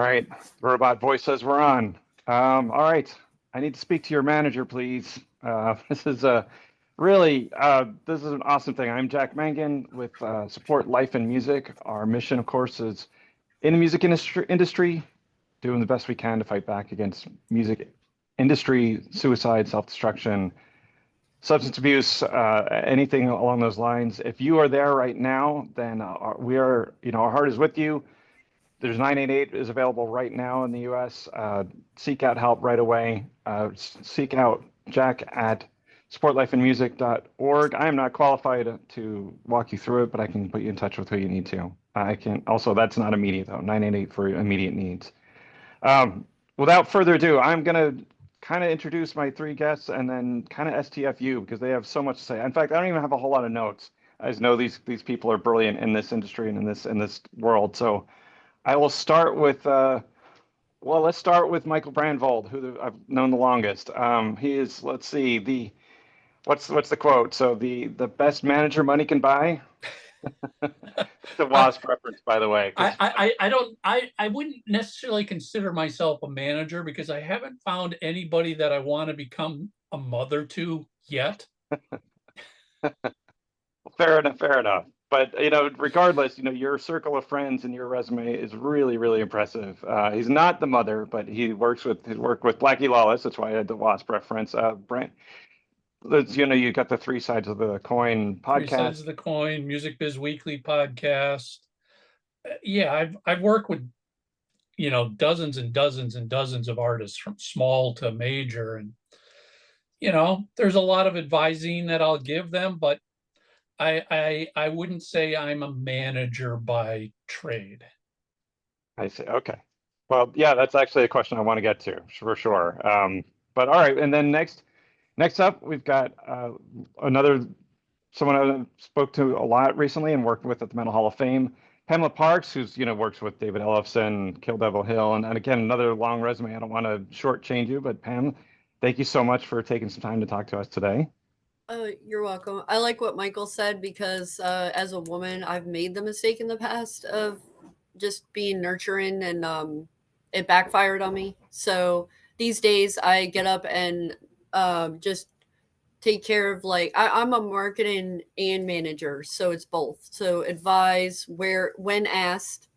right. The robot voice says we're on. All right. I need to speak to your manager, please. This is a really, this is an awesome thing. I'm Jack Mangan with Support Life and Music. Our mission, of course, is in the music industry, doing the best we can to fight back against music industry, suicide, self-destruction, substance abuse, anything along those lines. If you are there right now, then we are, our heart is with you. There's 988 is available right now in the US. Seek out help right away. Seek out Jack at supportlifeandmusic.org. I am not qualified to walk you through it, but I can put you in touch with who you need to. I can also, that's not immediate though, 988 for immediate needs. Without further ado, I'm going to kind of introduce my three guests and then kind of STFU because they have so much to say. In fact, I don't even have a whole lot of notes. I just know these people are brilliant in this industry and in this world. So I will start with, let's start with Michael Brandvold, who I've known the longest. He is, let's see, what's the quote? So the best manager money can buy. The WASP reference, by the way. I wouldn't necessarily consider myself a manager because I haven't found anybody that I want to become a mother to yet. Fair enough. But regardless, your circle of friends and your resume is really, really impressive. He's not the mother, but he worked with Blackie Lawless. That's why I had the WASP reference. Brent, you got the three sides of the coin podcast. Three sides of the coin, Music Biz Weekly podcast. Yeah, I've worked with dozens and dozens and dozens of artists from small to major, and there's a lot of advising that I'll give them, but I wouldn't say I'm a manager by trade. I see. Okay. Well, yeah, that's actually a question I want to get to for sure. But all right, and then next up, we've got someone I spoke to a lot recently and worked with at the Mental Hall of Fame, Pamela Parks, who's works with David Ellefson, Kill Devil Hill, and again another long resume. I don't want to shortchange you, but Pam, thank you so much for taking some time to talk to us today. You're welcome. I like what Michael said because as a woman, I've made the mistake in the past of just being nurturing and it backfired on me. So these days I get up and just take care of I'm a marketing and manager. So it's both. So advise when asked,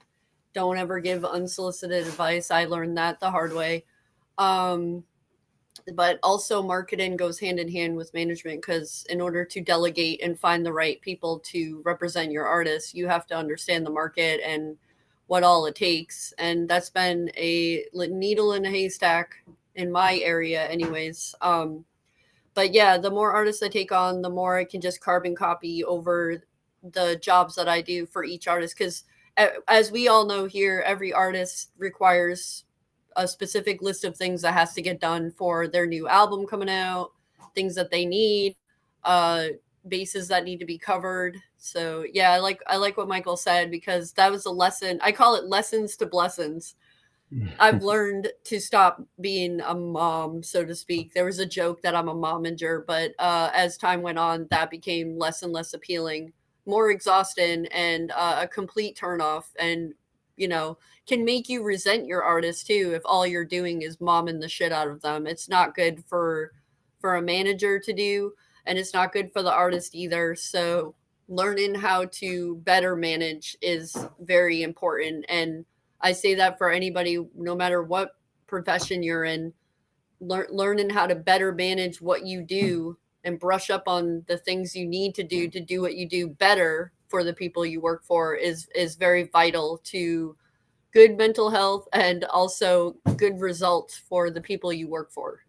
don't ever give unsolicited advice. I learned that the hard way. But also marketing goes hand in hand with management because in order to delegate and find the right people to represent your artists, you have to understand the market and what all it takes. And that's been a needle in a haystack in my area anyways. But yeah, the more artists I take on, the more I can just carbon copy over the jobs that I do for each artist. Because as we all know here, every artist requires a specific list of things that has to get done for their new album coming out, things that they need, bases that need to be covered. So yeah, I like what Michael said because that was a lesson. I call it lessons to blessings. I've learned to stop being a mom, so to speak. There was a joke that I'm a momager, but as time went on, that became less and less appealing, more exhausting, and a complete turnoff. And can make you resent your artist too if all you're doing is momming the shit out of them. It's not good for a manager to do, and it's not good for the artist either. So learning how to better manage is very important, and I say that for anybody, no matter what profession you're in, learning how to better manage what you do and brush up on the things you need to do what you do better for the people you work for is very vital to good mental health and also good results for the people you work for.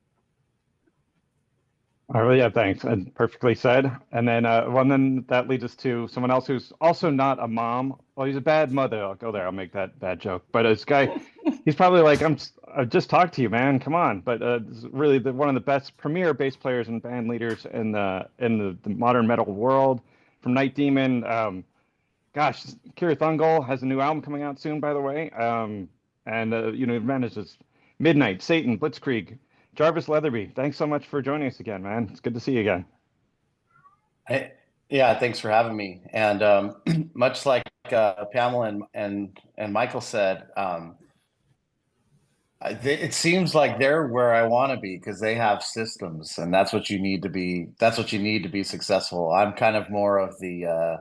Oh, yeah, thanks. And perfectly said. And then, then that leads us to someone else who's also not a mom. Well, he's a bad mother. I'll go there. I'll make that bad joke. But this guy, he's probably like, I just talked to you, man. Come on. But this is really one of the best premier bass players and band leaders in the modern metal world. From Night Demon, Kira Thungol has a new album coming out soon, by the way. It manages Midnight, Satan, Blitzkrieg. Jarvis Leatherby, thanks so much for joining us again, man. It's good to see you again. Yeah, thanks for having me. And much like Pamela and Michael said, It seems like they're where I want to be because they have systems, and that's what you need to be. That's what you need to be successful. I'm kind of more of the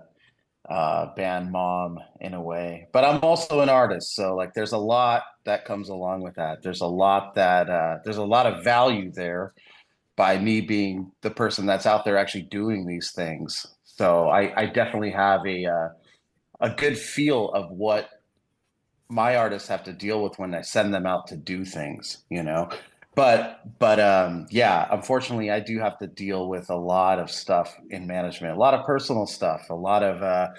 band mom in a way, but I'm also an artist. So like, there's a lot that comes along with that. There's a lot of value there by me being the person that's out there actually doing these things. So I definitely have a good feel of what my artists have to deal with when I send them out to do things, you know. But yeah, unfortunately I do have to deal with a lot of stuff in management, a lot of personal stuff, a lot of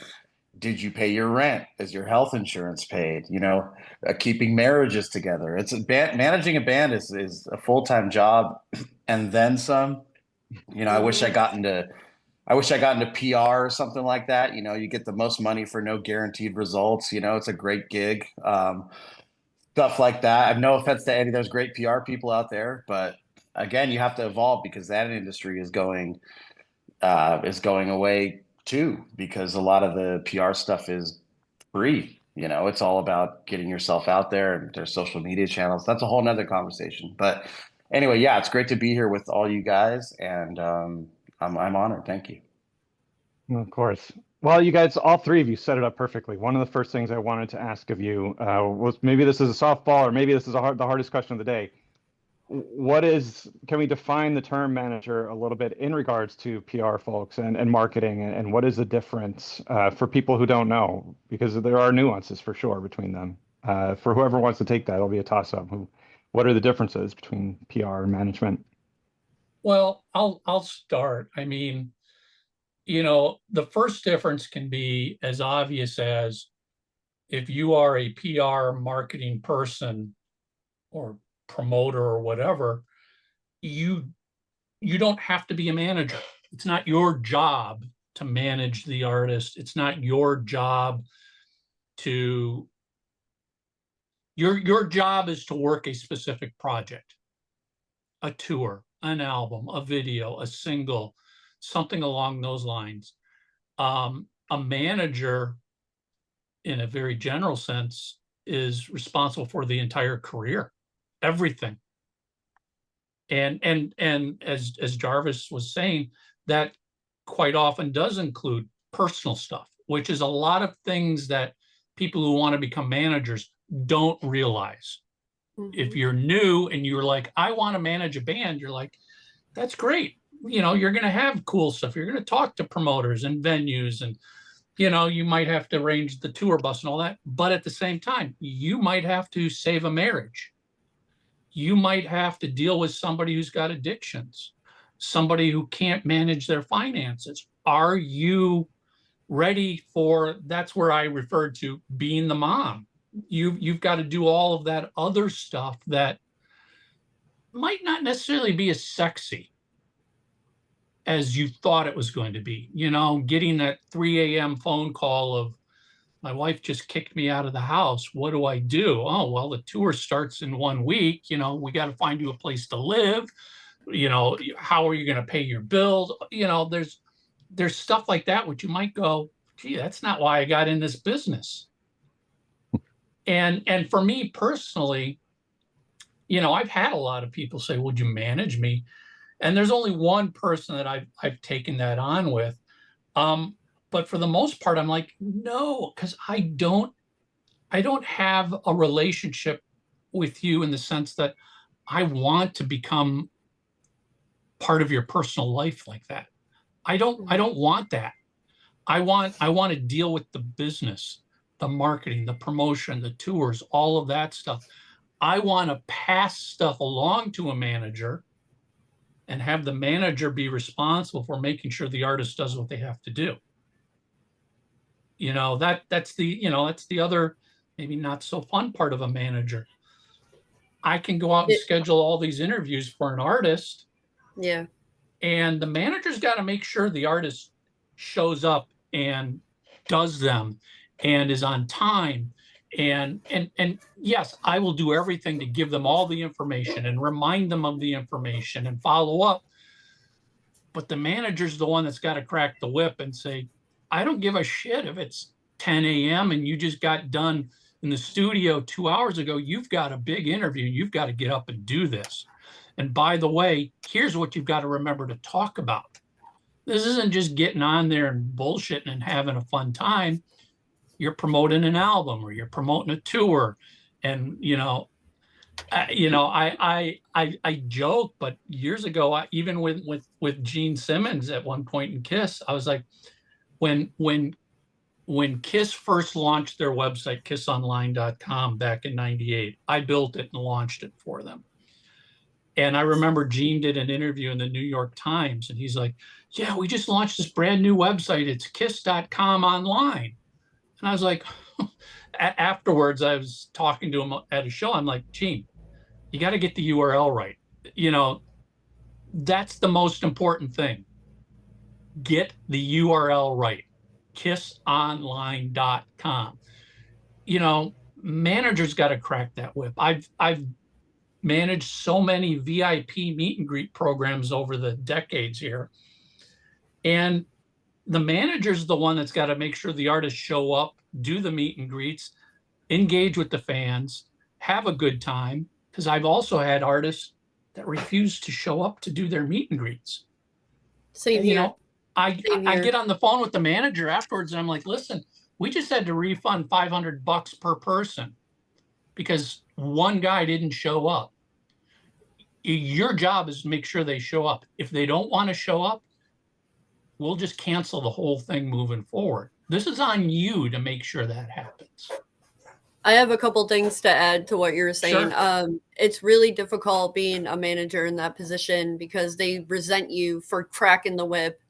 did you pay your rent? Is your health insurance paid? You know, keeping marriages together. It's a band, managing a band is a full-time job and then some. You know, I wish I got into PR or something like that. You know, you get the most money for no guaranteed results. You know, it's a great gig. Stuff like that. I have no offense to any of those great PR people out there, but again, you have to evolve because that industry is going away too, because a lot of the PR stuff is free. You know, it's all about getting yourself out there, and there's social media channels. That's a whole nother conversation. But anyway, yeah, it's great to be here with all you guys, and I'm honored. Thank you. Of course. Well, you guys, all three of you set it up perfectly. One of the first things I wanted to ask of you was maybe this is a softball, or maybe this is the hardest question of the day. Can we define the term manager a little bit in regards to PR folks and marketing, and what is the difference for people who don't know? Because there are nuances for sure between them. For whoever wants to take that, it'll be a toss-up. What are the differences between PR and management? Well, I'll start. I mean, the first difference can be as obvious as if you are a PR marketing person or promoter or whatever, you don't have to be a manager. It's not your job to manage the artist. It's not your job to your job is to work a specific project, a tour, an album, a video, a single, something along those lines. A manager, in a very general sense, is responsible for the entire career, everything. And as Jarvis was saying, that quite often does include personal stuff, which is a lot of things that people who want to become managers don't realize. If you're new and you're like, I want to manage a band, you're like, that's great. You're going to have cool stuff. You're going to talk to promoters and venues, and you might have to arrange the tour bus and all that. But at the same time, you might have to save a marriage. You might have to deal with somebody who's got addictions, somebody who can't manage their finances. Are you ready for, that's where I referred to being the mom. You've got to do all of that other stuff that might not necessarily be as sexy as you thought it was going to be. Getting that 3 a.m. phone call of, my wife just kicked me out of the house. What do I do? Oh, well, the tour starts in 1 week. We got to find you a place to live. How are you going to pay your bills? There's stuff like that, which you might go, gee, that's not why I got in this business. And for me personally, I've had a lot of people say, would you manage me? And there's only one person that I've taken that on with. But for the most part, I'm like, no, because I don't have a relationship with you in the sense that I want to become part of your personal life like that. I don't want that. I want to deal with the business, the marketing, the promotion, the tours, all of that stuff. I want to pass stuff along to a manager and have the manager be responsible for making sure the artist does what they have to do. That's the other maybe not so fun part of a manager. I can go out and schedule all these interviews for an artist. Yeah. And the manager's got to make sure the artist shows up and does them and is on time. And yes, I will do everything to give them all the information and remind them of the information and follow up. But the manager's the one that's got to crack the whip and say, I don't give a shit if it's 10 a.m. and you just got done in the studio 2 hours ago, you've got a big interview. You've got to get up and do this. And by the way, here's what you've got to remember to talk about. This isn't just getting on there and bullshitting and having a fun time. You're promoting an album or you're promoting a tour. And, I joke, but years ago, even with Gene Simmons at one point in Kiss, I was like, when Kiss first launched their website, kissonline.com back in 98, I built it and launched it for them. And I remember Gene did an interview in the New York Times, and he's like, yeah, we just launched this brand new website. It's kiss.com online. And I was like, afterwards, I was talking to him at a show. I'm like, Gene, you got to get the URL right. That's the most important thing. Get the URL right. kissonline.com. Managers got to crack that whip. I've managed so many VIP meet and greet programs over the decades here. And the manager's the one that's got to make sure the artists show up, do the meet and greets, engage with the fans, have a good time. Because I've also had artists that refuse to show up to do their meet and greets. Same here. I get on the phone with the manager afterwards and I'm like, listen, we just had to refund $500 per person because one guy didn't show up. Your job is to make sure they show up. If they don't want to show up, we'll just cancel the whole thing moving forward. This is on you to make sure that happens. I have a couple things to add to what you're saying. Sure. It's really difficult being a manager in that position because they resent you for cracking the whip.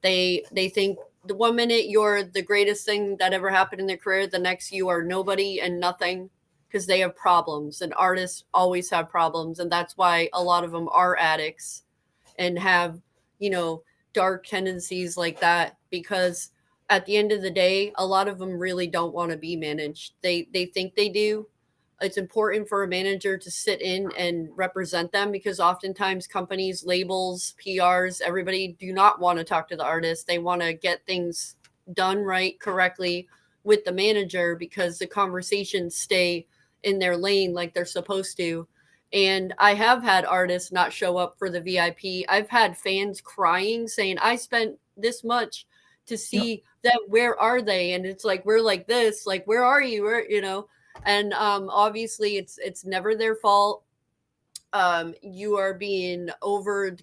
They think the 1 minute you're the greatest thing that ever happened in their career, the next you are nobody and nothing, because they have problems, and artists always have problems. And that's why a lot of them are addicts and have, dark tendencies like that, because at the end of the day, a lot of them really don't want to be managed. They think they do. It's important for a manager to sit in and represent them, because oftentimes companies, labels, PRs, everybody do not want to talk to the artist. They want to get things done right, correctly with the manager, because the conversations stay in their lane like they're supposed to. And I have had artists not show up for the VIP. I've had fans crying saying, I spent this much to see that, where are they? And it's like, we're like this, like, where are you? And obviously it's never their fault. You are being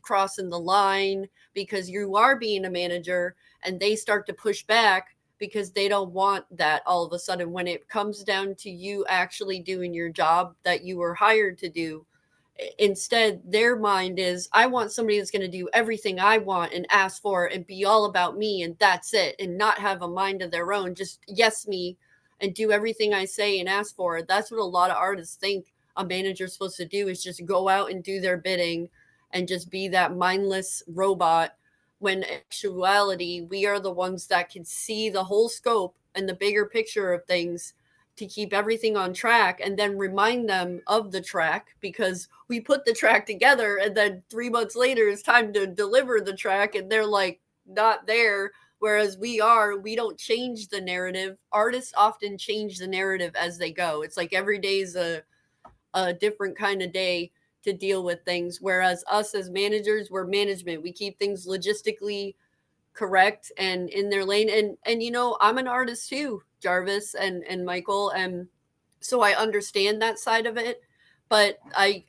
crossing the line because you are being a manager, and they start to push back because they don't want that all of a sudden. When it comes down to you actually doing your job that you were hired to do, instead their mind is, I want somebody that's going to do everything I want and ask for and be all about me, and that's it, and not have a mind of their own, just yes me and do everything I say and ask for. That's what a lot of artists think a manager's supposed to do, is just go out and do their bidding and just be that mindless robot, when in actuality we are the ones that can see the whole scope and the bigger picture of things, to keep everything on track, and then remind them of the track, because we put the track together and then 3 months later it's time to deliver the track and they're like not there. Whereas we don't change the narrative. Artists often change the narrative as they go. It's like every day is a different kind of day to deal with things. Whereas us as managers, we're management. We keep things logistically correct and in their lane. And I'm an artist too, Jarvis and Michael, and so I understand that side of it, but I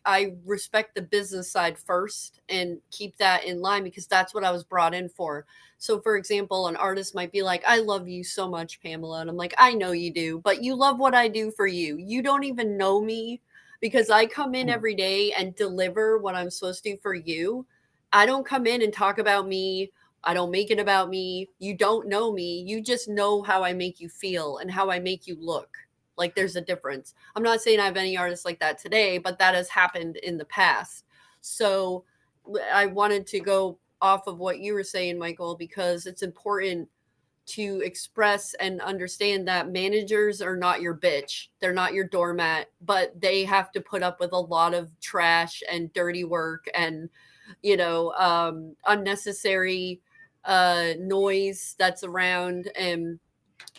respect the business side first and keep that in line, because that's what I was brought in for. So for example, an artist might be like, I love you so much, Pamela, and I'm like, I know you do, but you love what I do for you. You don't even know me, because I come in every day and deliver what I'm supposed to for you. I don't come in and talk about me. I don't make it about me. You don't know me. You just know how I make you feel and how I make you look. Like, there's a difference. I'm not saying I have any artists like that today, but that has happened in the past. So I wanted to go off of what you were saying, Michael, because it's important to express and understand that managers are not your bitch. They're not your doormat, but they have to put up with a lot of trash and dirty work and, unnecessary noise that's around, and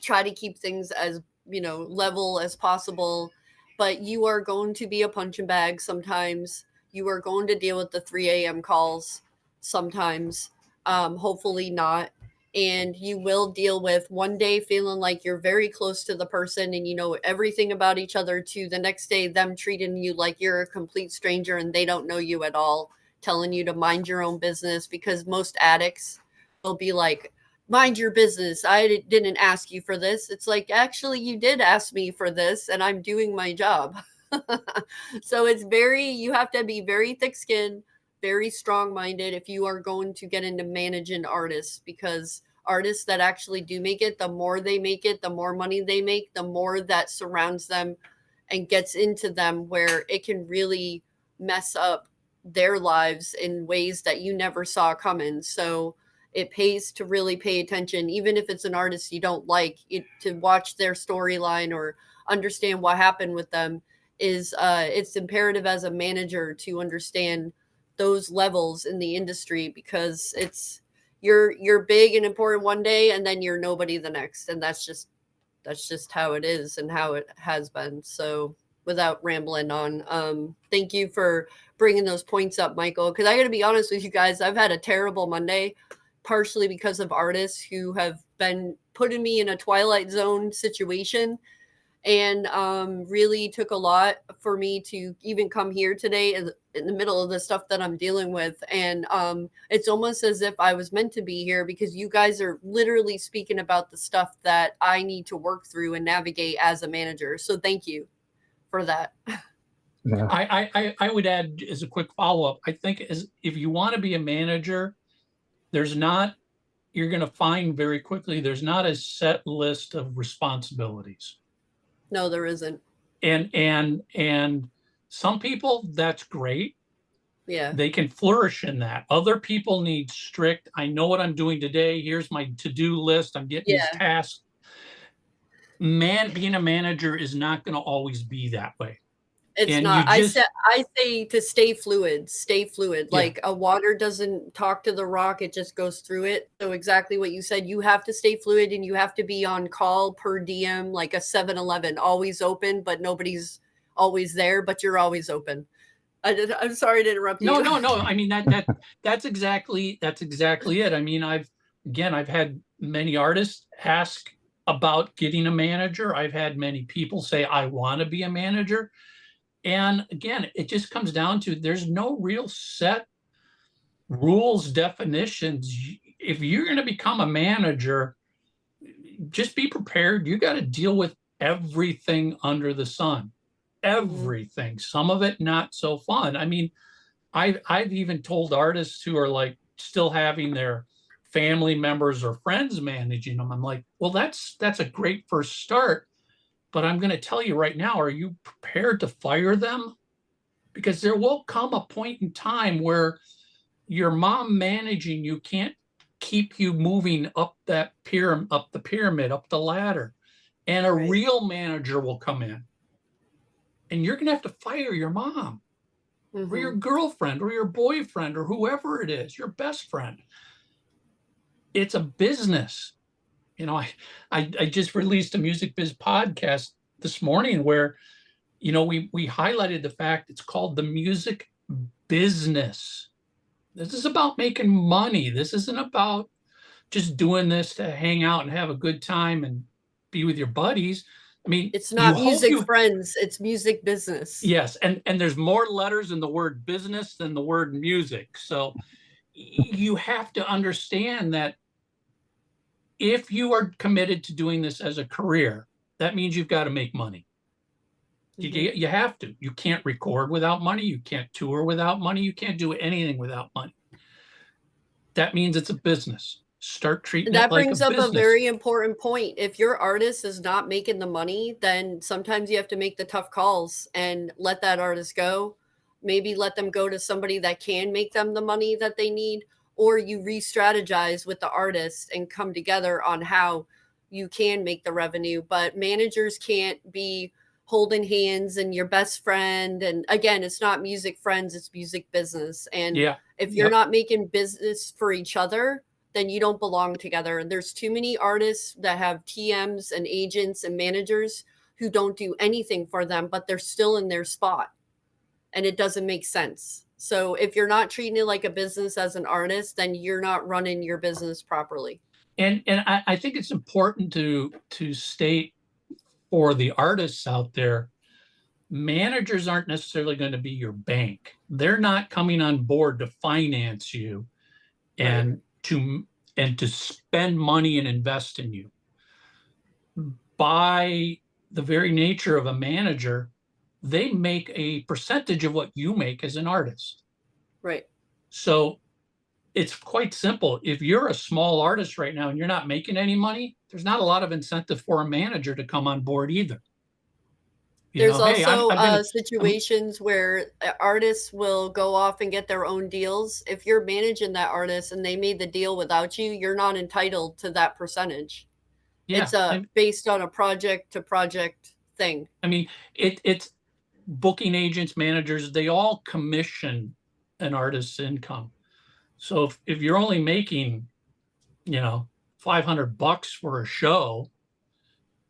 try to keep things as level as possible, but you are going to be a punching bag sometimes. You are going to deal with the 3 a.m. calls sometimes, hopefully not. And you will deal with one day feeling like you're very close to the person and you know everything about each other, to the next day them treating you like you're a complete stranger and they don't know you at all, telling you to mind your own business, because most addicts will be like, mind your business. I didn't ask you for this. It's like, actually, you did ask me for this and I'm doing my job. So you have to be very thick skinned, very strong minded if you are going to get into managing artists, because artists that actually do make it, the more they make it, the more money they make, the more that surrounds them and gets into them, where it can really mess up their lives in ways that you never saw coming. So it pays to really pay attention, even if it's an artist you don't like it, to watch their storyline or understand what happened with them. It's imperative as a manager to understand those levels in the industry, because you're big and important one day and then you're nobody the next, and that's just how it is and how it has been. So without rambling on, thank you for bringing those points up, Michael, because I got to be honest with you guys, I've had a terrible Monday, partially because of artists who have been putting me in a Twilight Zone situation, and really took a lot for me to even come here today in the middle of the stuff that I'm dealing with. And it's almost as if I was meant to be here, because you guys are literally speaking about the stuff that I need to work through and navigate as a manager. So thank you for that. Yeah. I would add as a quick follow-up, I think if you want to be a manager, you're going to find very quickly, there's not a set list of responsibilities. No, there isn't. And some people, that's great. Yeah. They can flourish in that. Other people need strict, I know what I'm doing today. Here's my to-do list. I'm getting these tasks. Being a manager is not going to always be that way. It's not. I say to stay fluid. Yeah. Like a water doesn't talk to the rock, it just goes through it. So exactly what you said, you have to stay fluid and you have to be on call per diem, like a 7-Eleven, always open, but nobody's always there, but you're always open. I'm sorry to interrupt you. No. I mean, that's exactly it. I mean, I've had many artists ask about getting a manager. I've had many people say, I want to be a manager. And again, it just comes down to, there's no real set rules, definitions. If you're going to become a manager, just be prepared. You got to deal with everything under the sun, everything. Some of it not so fun. I mean, I've even told artists who are like still having their family members or friends managing them, I'm like, well, that's a great first start. But I'm going to tell you right now, are you prepared to fire them? Because there will come a point in time where your mom managing you can't keep you moving up the pyramid, up the ladder. And a real manager will come in. And you're going to have to fire your mom or your girlfriend or your boyfriend or whoever it is, your best friend. It's a business. You know, I just released a Music Biz podcast this morning where, you know, we highlighted the fact it's called the music business. This is about making money. This isn't about just doing this to hang out and have a good time and be with your buddies. I mean, it's not music friends, it's music business. Yes, and there's more letters in the word business than the word music. So you have to understand that if you are committed to doing this as a career, that means you've got to make money. You have to. You can't record without money. You can't tour without money. You can't do anything without money. That means it's a business. Start treating it like a business. That brings up a very important point. If your artist is not making the money, then sometimes you have to make the tough calls and let that artist go. Maybe let them go to somebody that can make them the money that they need, or you re-strategize with the artist and come together on how you can make the revenue. But managers can't be holding hands and your best friend. And again, it's not music friends, it's music business. And if you're not making business for each other, then you don't belong together. And there's too many artists that have TMs and agents and managers who don't do anything for them, but they're still in their spot. And it doesn't make sense. So if you're not treating it like a business as an artist, then you're not running your business properly. And I think it's important to state for the artists out there, managers aren't necessarily going to be your bank. They're not coming on board to finance you and to spend money and invest in you. By the very nature of a manager, they make a percentage of what you make as an artist. Right. So it's quite simple. If you're a small artist right now and you're not making any money, there's not a lot of incentive for a manager to come on board either. There's also situations where artists will go off and get their own deals. If you're managing that artist and they made the deal without you, you're not entitled to that percentage. Yeah, it's based on a project to project thing. I mean, it's booking agents, managers, they all commission an artist's income. So if you're only making, $500 for a show,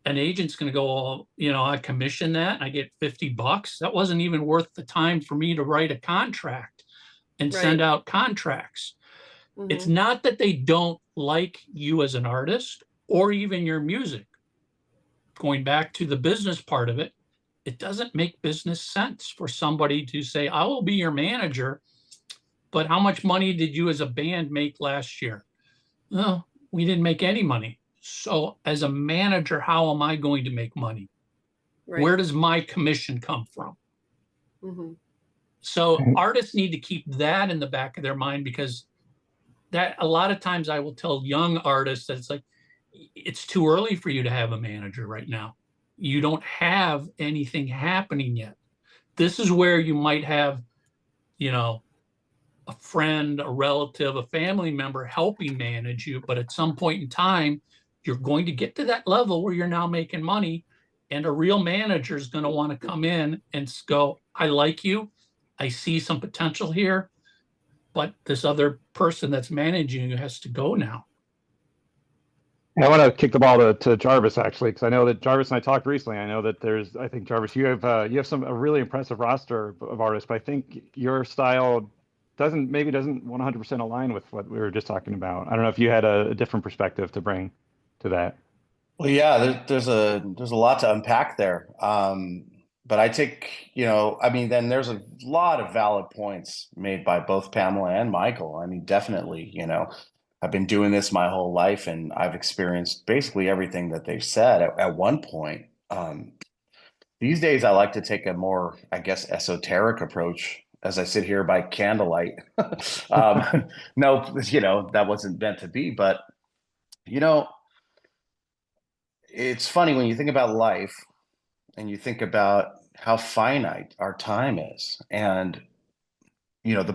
an agent's going to go, I commission that, and I get $50. That wasn't even worth the time for me to write a contract and send out contracts. Mm-hmm. It's not that they don't like you as an artist or even your music. Going back to the business part of it, it doesn't make business sense for somebody to say, I will be your manager, but how much money did you as a band make last year? Well, we didn't make any money. So as a manager, how am I going to make money? Right. Where does my commission come from? Mm-hmm. So artists need to keep that in the back of their mind, because that a lot of times I will tell young artists that it's like, it's too early for you to have a manager right now. You don't have anything happening yet. This is where you might have, a friend, a relative, a family member helping manage you. But at some point in time, you're going to get to that level where you're now making money, and a real manager is going to want to come in and go, I like you. I see some potential here, but this other person that's managing you has to go now. I want to kick the ball to Jarvis, actually, because I know that Jarvis and I talked recently. I know that I think, Jarvis, you have a really impressive roster of artists, but I think your style doesn't 100% align with what we were just talking about. I don't know if you had a different perspective to bring to that. Well, yeah, there's a lot to unpack there. But I think, then there's a lot of valid points made by both Pamela and Michael. I mean, definitely, I've been doing this my whole life, and I've experienced basically everything that they've said at one point. These days, I like to take a more, I guess, esoteric approach as I sit here by candlelight. No, that wasn't meant to be, but, it's funny when you think about life and you think about how finite our time is. And, the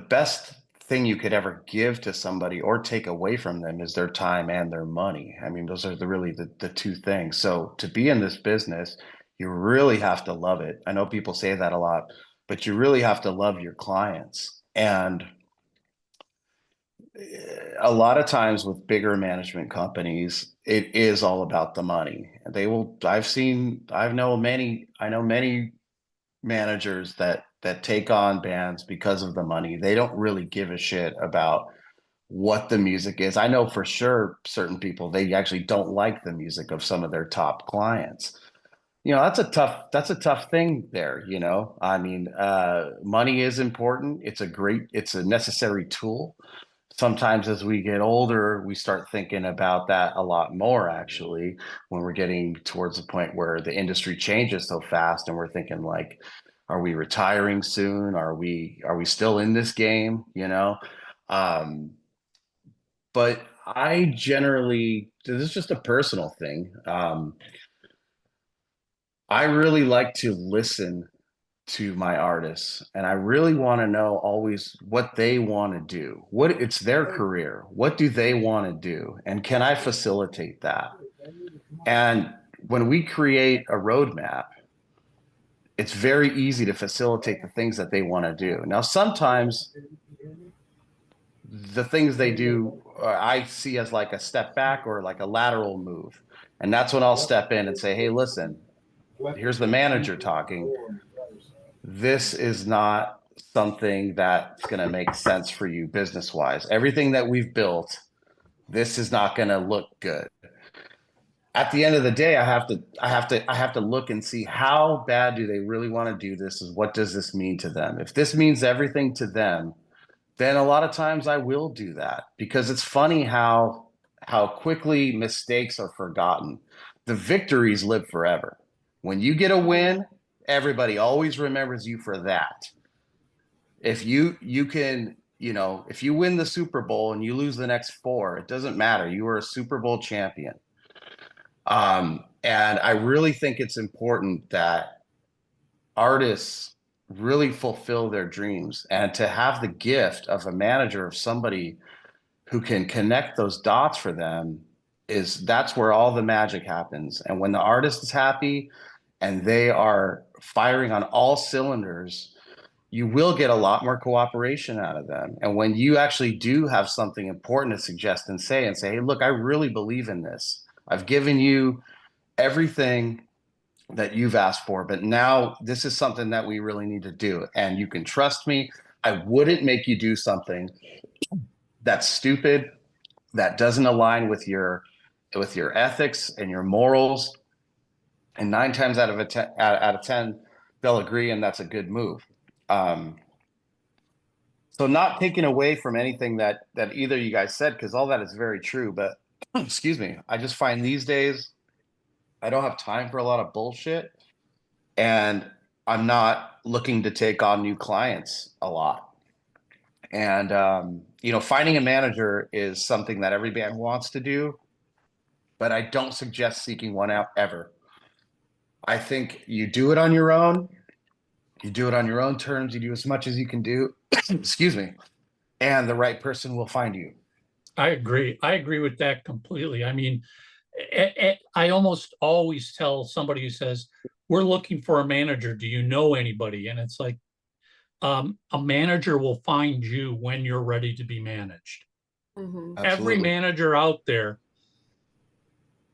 best thing you could ever give to somebody or take away from them is their time and their money. I mean, those are really the two things. So to be in this business, you really have to love it. I know people say that a lot, but you really have to love your clients. And a lot of times with bigger management companies, it is all about the money. I know many managers that take on bands because of the money. They don't really give a shit about what the music is. I know for sure certain people, they actually don't like the music of some of their top clients. That's a tough thing there. I mean, money is important. It's a necessary tool. Sometimes as we get older, we start thinking about that a lot more, actually, when we're getting towards the point where the industry changes so fast, and we're thinking like, are we retiring soon? Are we still in this game? But I generally, this is just a personal thing. I really like to listen to my artists, and I really want to know always what they want to do. It's their career. What do they want to do? And can I facilitate that? And when we create a roadmap, it's very easy to facilitate the things that they want to do. Now, sometimes the things they do, I see as like a step back or like a lateral move. And that's when I'll step in and say, hey, listen, here's the manager talking. This is not something that's going to make sense for you business wise. Everything that we've built, this is not going to look good. At the end of the day, I have to look and see how bad do they really want to do this, is what does this mean to them? If this means everything to them, then a lot of times I will do that, because it's funny how quickly mistakes are forgotten. The victories live forever. When you get a win, everybody always remembers you for that. If you can, if you win the Super Bowl and you lose the next 4, it doesn't matter. You are a Super Bowl champion. And I really think it's important that artists really fulfill their dreams, and to have the gift of a manager, of somebody who can connect those dots for them, that's where all the magic happens. And when the artist is happy and they are firing on all cylinders, you will get a lot more cooperation out of them. And when you actually do have something important to suggest and say, hey, look, I really believe in this. I've given you everything that you've asked for, but now this is something that we really need to do. And you can trust me. I wouldn't make you do something that's stupid, that doesn't align with your ethics and your morals. And 9 times out of 10, they'll agree, and that's a good move. So not taking away from anything that either of you guys said, because all that is very true, but excuse me, I just find these days I don't have time for a lot of bullshit, and I'm not looking to take on new clients a lot. And finding a manager is something that every band wants to do, but I don't suggest seeking one out ever. I think you do it on your own. You do it on your own terms. You do as much as you can do. Excuse me. And the right person will find you. I agree. I agree with that completely. I mean, I almost always tell somebody who says, we're looking for a manager. Do you know anybody? And it's like, a manager will find you when you're ready to be managed. Mm-hmm. Every manager out there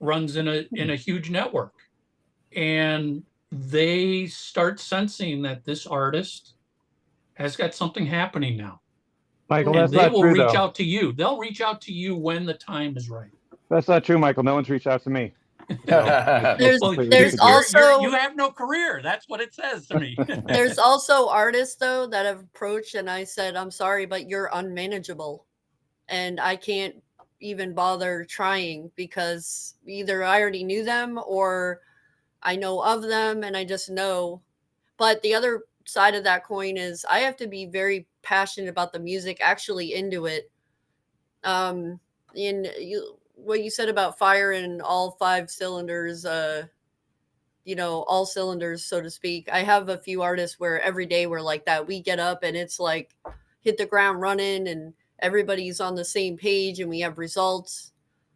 runs in a huge network, and they start sensing that this artist has got something happening now. Michael, And that's they not will true, reach though. out to you. They'll reach out to you when the time is right. That's not true, Michael. No one's reached out to me. There's Completely also you have no career. That's what it says to me. there's also artists though that have approached, and I said, I'm sorry, but you're unmanageable, and I can't even bother trying, because either I already knew them or I know of them and I just know. But the other side of that coin is I have to be very passionate about the music, actually into it. In what you said about firing all 5 cylinders, all cylinders, so to speak. I have a few artists where every day we're like that. We get up and it's like hit the ground running and everybody's on the same page and we have results.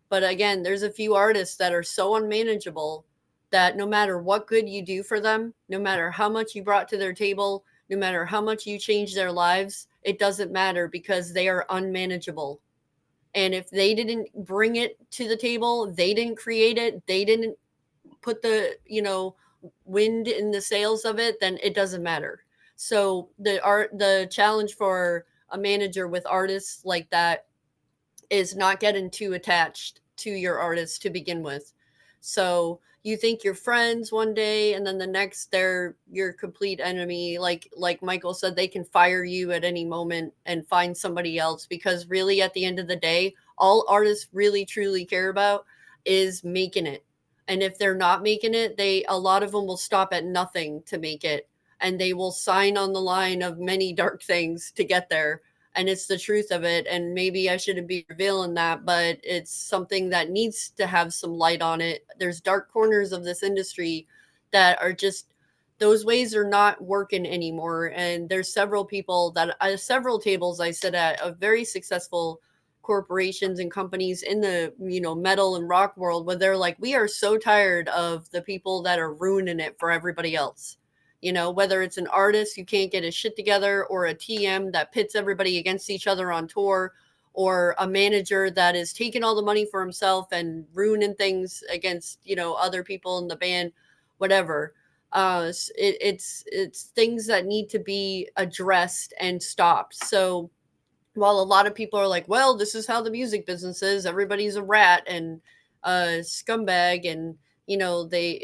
But again, there's a few artists that are so unmanageable that no matter what good you do for them, no matter how much you brought to their table, no matter how much you change their lives, it doesn't matter, because they are unmanageable. And if they didn't bring it to the table, they didn't create it, they didn't put the, wind in the sails of it, then it doesn't matter. So the challenge for a manager with artists like that is not getting too attached to your artists to begin with. So you think you're friends one day and then the next they're your complete enemy. Like Michael said, they can fire you at any moment and find somebody else, because really at the end of the day, all artists really truly care about is making it. And if they're not making it, a lot of them will stop at nothing to make it, and they will sign on the line of many dark things to get there. And it's the truth of it. And maybe I shouldn't be revealing that, but it's something that needs to have some light on it. There's dark corners of this industry that are just, those ways are not working anymore. And there's several people several tables I sit at of very successful corporations and companies in the, metal and rock world, where they're like, we are so tired of the people that are ruining it for everybody else. Whether it's an artist who can't get his shit together, or a TM that pits everybody against each other on tour, or a manager that is taking all the money for himself and ruining things against, other people in the band, whatever. It's things that need to be addressed and stopped. So while a lot of people are like, well, this is how the music business is, everybody's a rat and a scumbag, and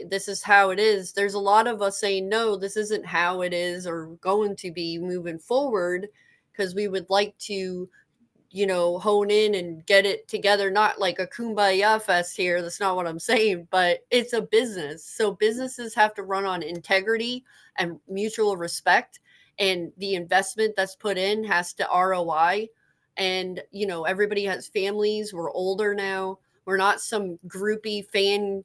this is how it is. There's a lot of us saying, no, this isn't how it is or going to be moving forward, because we would like to hone in and get it together. Not like a kumbaya fest here. That's not what I'm saying, but it's a business. So businesses have to run on integrity and mutual respect. And the investment that's put in has to ROI. And, everybody has families. We're older now. We're not some groupie fan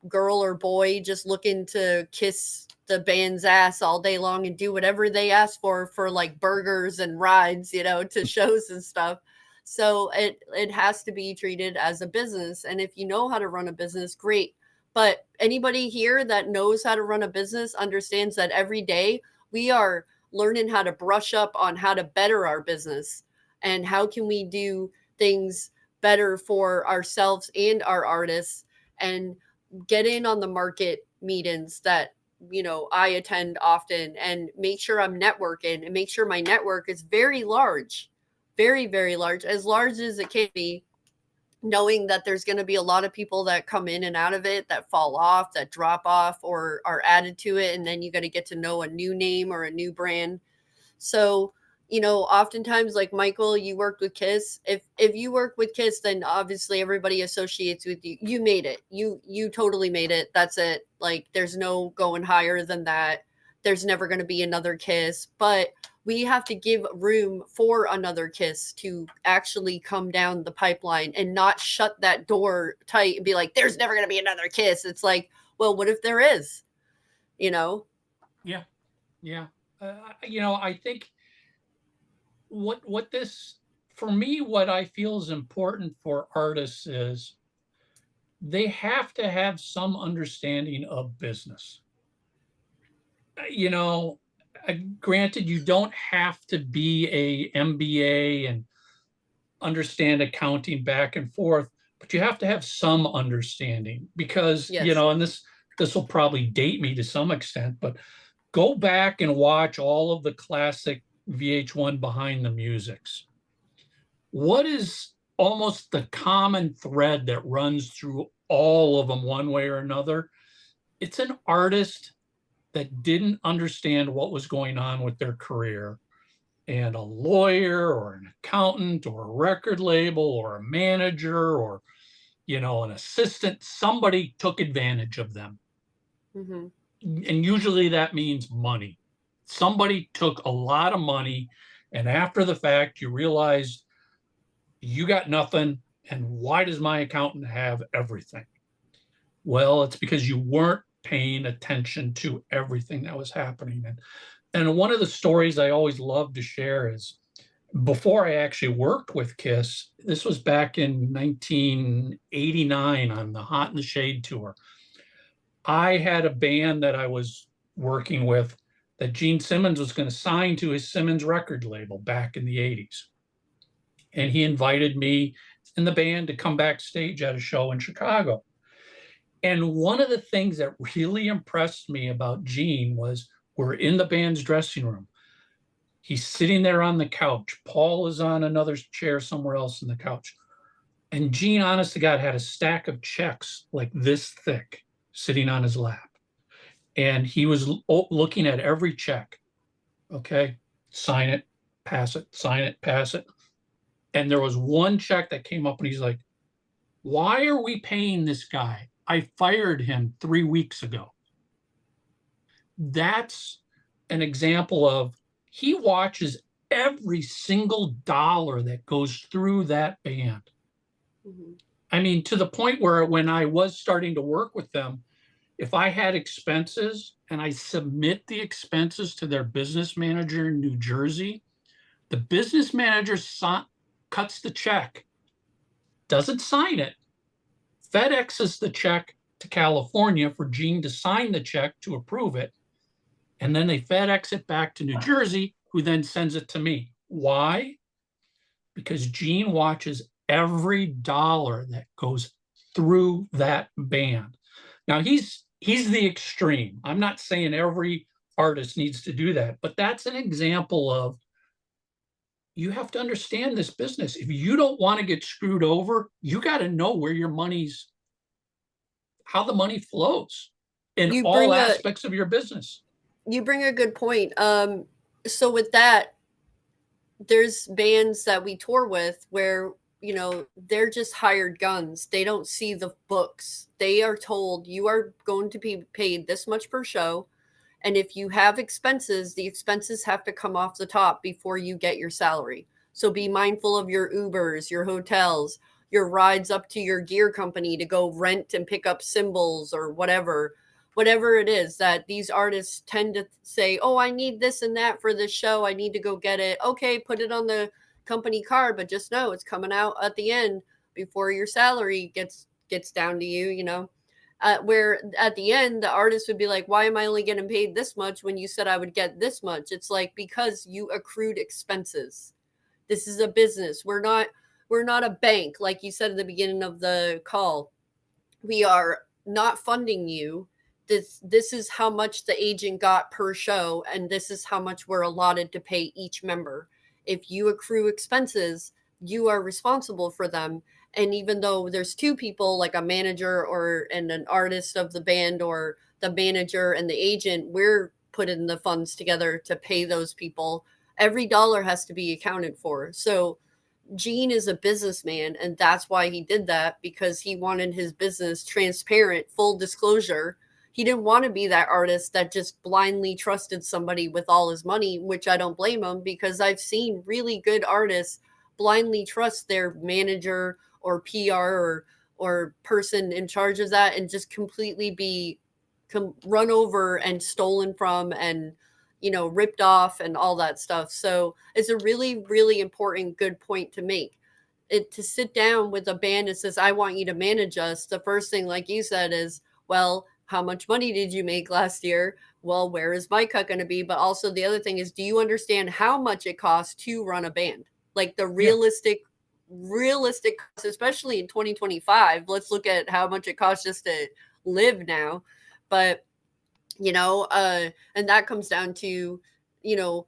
girl or boy just looking to kiss the band's ass all day long and do whatever they ask for like burgers and rides, to shows and stuff. So it has to be treated as a business. And if you know how to run a business, great. But anybody here that knows how to run a business understands that every day we are learning how to brush up on how to better our business and how can we do things better for ourselves and our artists, and get in on the market meetings that I attend often, and make sure I'm networking and make sure my network is very large, very, very large as it can be, knowing that there's going to be a lot of people that come in and out of it, that fall off, that drop off, or are added to it. And then you got to get to know a new name or a new brand. So, oftentimes, like Michael, you worked with Kiss. If you work with Kiss, then obviously everybody associates with you. You made it. You totally made it. That's it. Like, there's no going higher than that. There's never going to be another Kiss. But we have to give room for another Kiss to actually come down the pipeline and not shut that door tight and be like, there's never going to be another Kiss. It's like, well, what if there is? Yeah. I think what this, for me, what I feel is important for artists is they have to have some understanding of business. Granted, you don't have to be a MBA and understand accounting back and forth, but you have to have some understanding because, Yes. And this will probably date me to some extent, but go back and watch all of the classic VH1 Behind the Musics. What is almost the common thread that runs through all of them one way or another? It's an artist that didn't understand what was going on with their career, and a lawyer or an accountant or a record label or a manager or, an assistant, somebody took advantage of them. Mm-hmm. And usually that means money. Somebody took a lot of money, and after the fact, you realize you got nothing. And why does my accountant have everything? Well, it's because you weren't paying attention to everything that was happening. And one of the stories I always love to share is before I actually worked with Kiss, this was back in 1989 on the Hot in the Shade tour. I had a band that I was working with that Gene Simmons was going to sign to his Simmons record label back in the 80s. And he invited me and the band to come backstage at a show in Chicago. And one of the things that really impressed me about Gene was we're in the band's dressing room. He's sitting there on the couch. Paul is on another chair somewhere else on the couch. And Gene, honest to God, had a stack of checks like this thick sitting on his lap. And he was looking at every check. Okay, sign it, pass it, sign it, pass it. And there was one check that came up and he's like, why are we paying this guy? I fired him 3 weeks ago. That's an example of he watches every single dollar that goes through that band. Mm-hmm. I mean, to the point where when I was starting to work with them, if I had expenses and I submit the expenses to their business manager in New Jersey, the business manager cuts the check, doesn't sign it, FedExes the check to California for Gene to sign the check to approve it, and then they FedEx it back to New Jersey, who then sends it to me. Why? because Gene watches every dollar that goes through that band. Now he's the extreme. I'm not saying every artist needs to do that, but that's an example of, you have to understand this business. If you don't want to get screwed over, you got to know where your how the money flows in all aspects of your business. You bring a good point. So with that, there's bands that we tour with where, you know, they're just hired guns. They don't see the books. They are told you are going to be paid this much per show. And if you have expenses, the expenses have to come off the top before you get your salary. So be mindful of your Ubers, your hotels, your rides up to your gear company to go rent and pick up cymbals or whatever it is that these artists tend to say, oh, I need this and that for this show. I need to go get it. Okay, put it on the company card, but just know it's coming out at the end before your salary gets down to you, you know. Where at the end, the artist would be like, why am I only getting paid this much when you said I would get this much? It's like, because you accrued expenses. This is a business. We're not a bank, like you said at the beginning of the call. We are not funding you. This is how much the agent got per show, and this is how much we're allotted to pay each member. If you accrue expenses, you are responsible for them. And even though there's two people, like a manager and an artist of the band, or the manager and the agent, we're putting the funds together to pay those people. Every dollar has to be accounted for. So Gene is a businessman, and that's why he did that, because he wanted his business transparent, full disclosure. He didn't want to be that artist that just blindly trusted somebody with all his money, which I don't blame him, because I've seen really good artists blindly trust their manager or PR or person in charge of that, and just completely be run over and stolen from, and, you know, ripped off and all that stuff. So it's a really, really important, good point to make. To sit down with a band that says, I want you to manage us, the first thing, like you said, is, well, how much money did you make last year? Well, where is my cut going to be? But also the other thing is, do you understand how much it costs to run a band? Like the realistic cost, especially in 2025. Let's look at how much it costs just to live now. But, you know, and that comes down to, you know,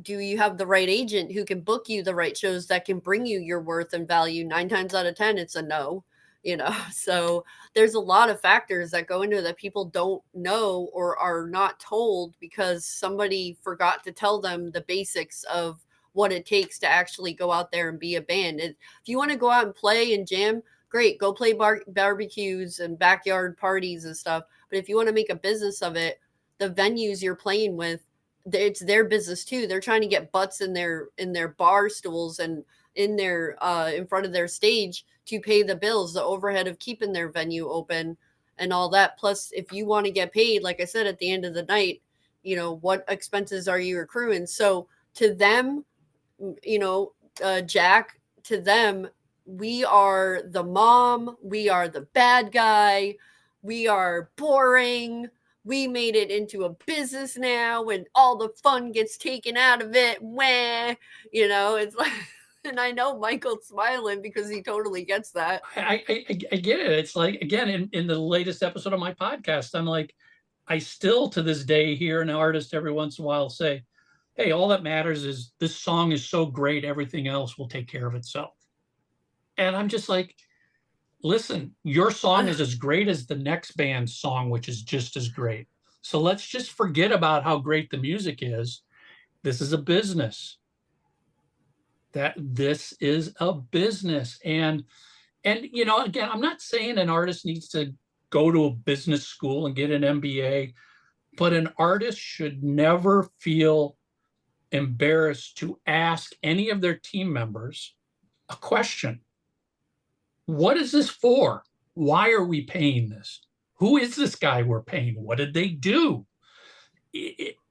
do you have the right agent who can book you the right shows that can bring you your worth and value? 9 times out of 10, it's a no, you know. So there's a lot of factors that go into it that people don't know or are not told because somebody forgot to tell them the basics of what it takes to actually go out there and be a band. And if you want to go out and play and jam, great, go play barbecues and backyard parties and stuff. But if you want to make a business of it, the venues you're playing with, it's their business too. They're trying to get butts in their bar stools and in their in front of their stage to pay the bills, the overhead of keeping their venue open and all that. Plus, if you want to get paid, like I said, at the end of the night, you know, what expenses are you accruing? So to them, you know, Jack, to them, we are the mom, we are the bad guy, we are boring, we made it into a business now and all the fun gets taken out of it. Wah, you know, it's like, and I know Michael's smiling because he totally gets that. I get it. It's like, again, in the latest episode of my podcast, I'm like, I still to this day hear an artist every once in a while say, hey, all that matters is this song is so great, everything else will take care of itself. And I'm just like, listen, your song is as great as the next band's song, which is just as great. So let's just forget about how great the music is. This is a business. This is a business. And you know, again, I'm not saying an artist needs to go to a business school and get an MBA, but an artist should never feel embarrassed to ask any of their team members a question. What is this for? Why are we paying this? Who is this guy we're paying? What did they do?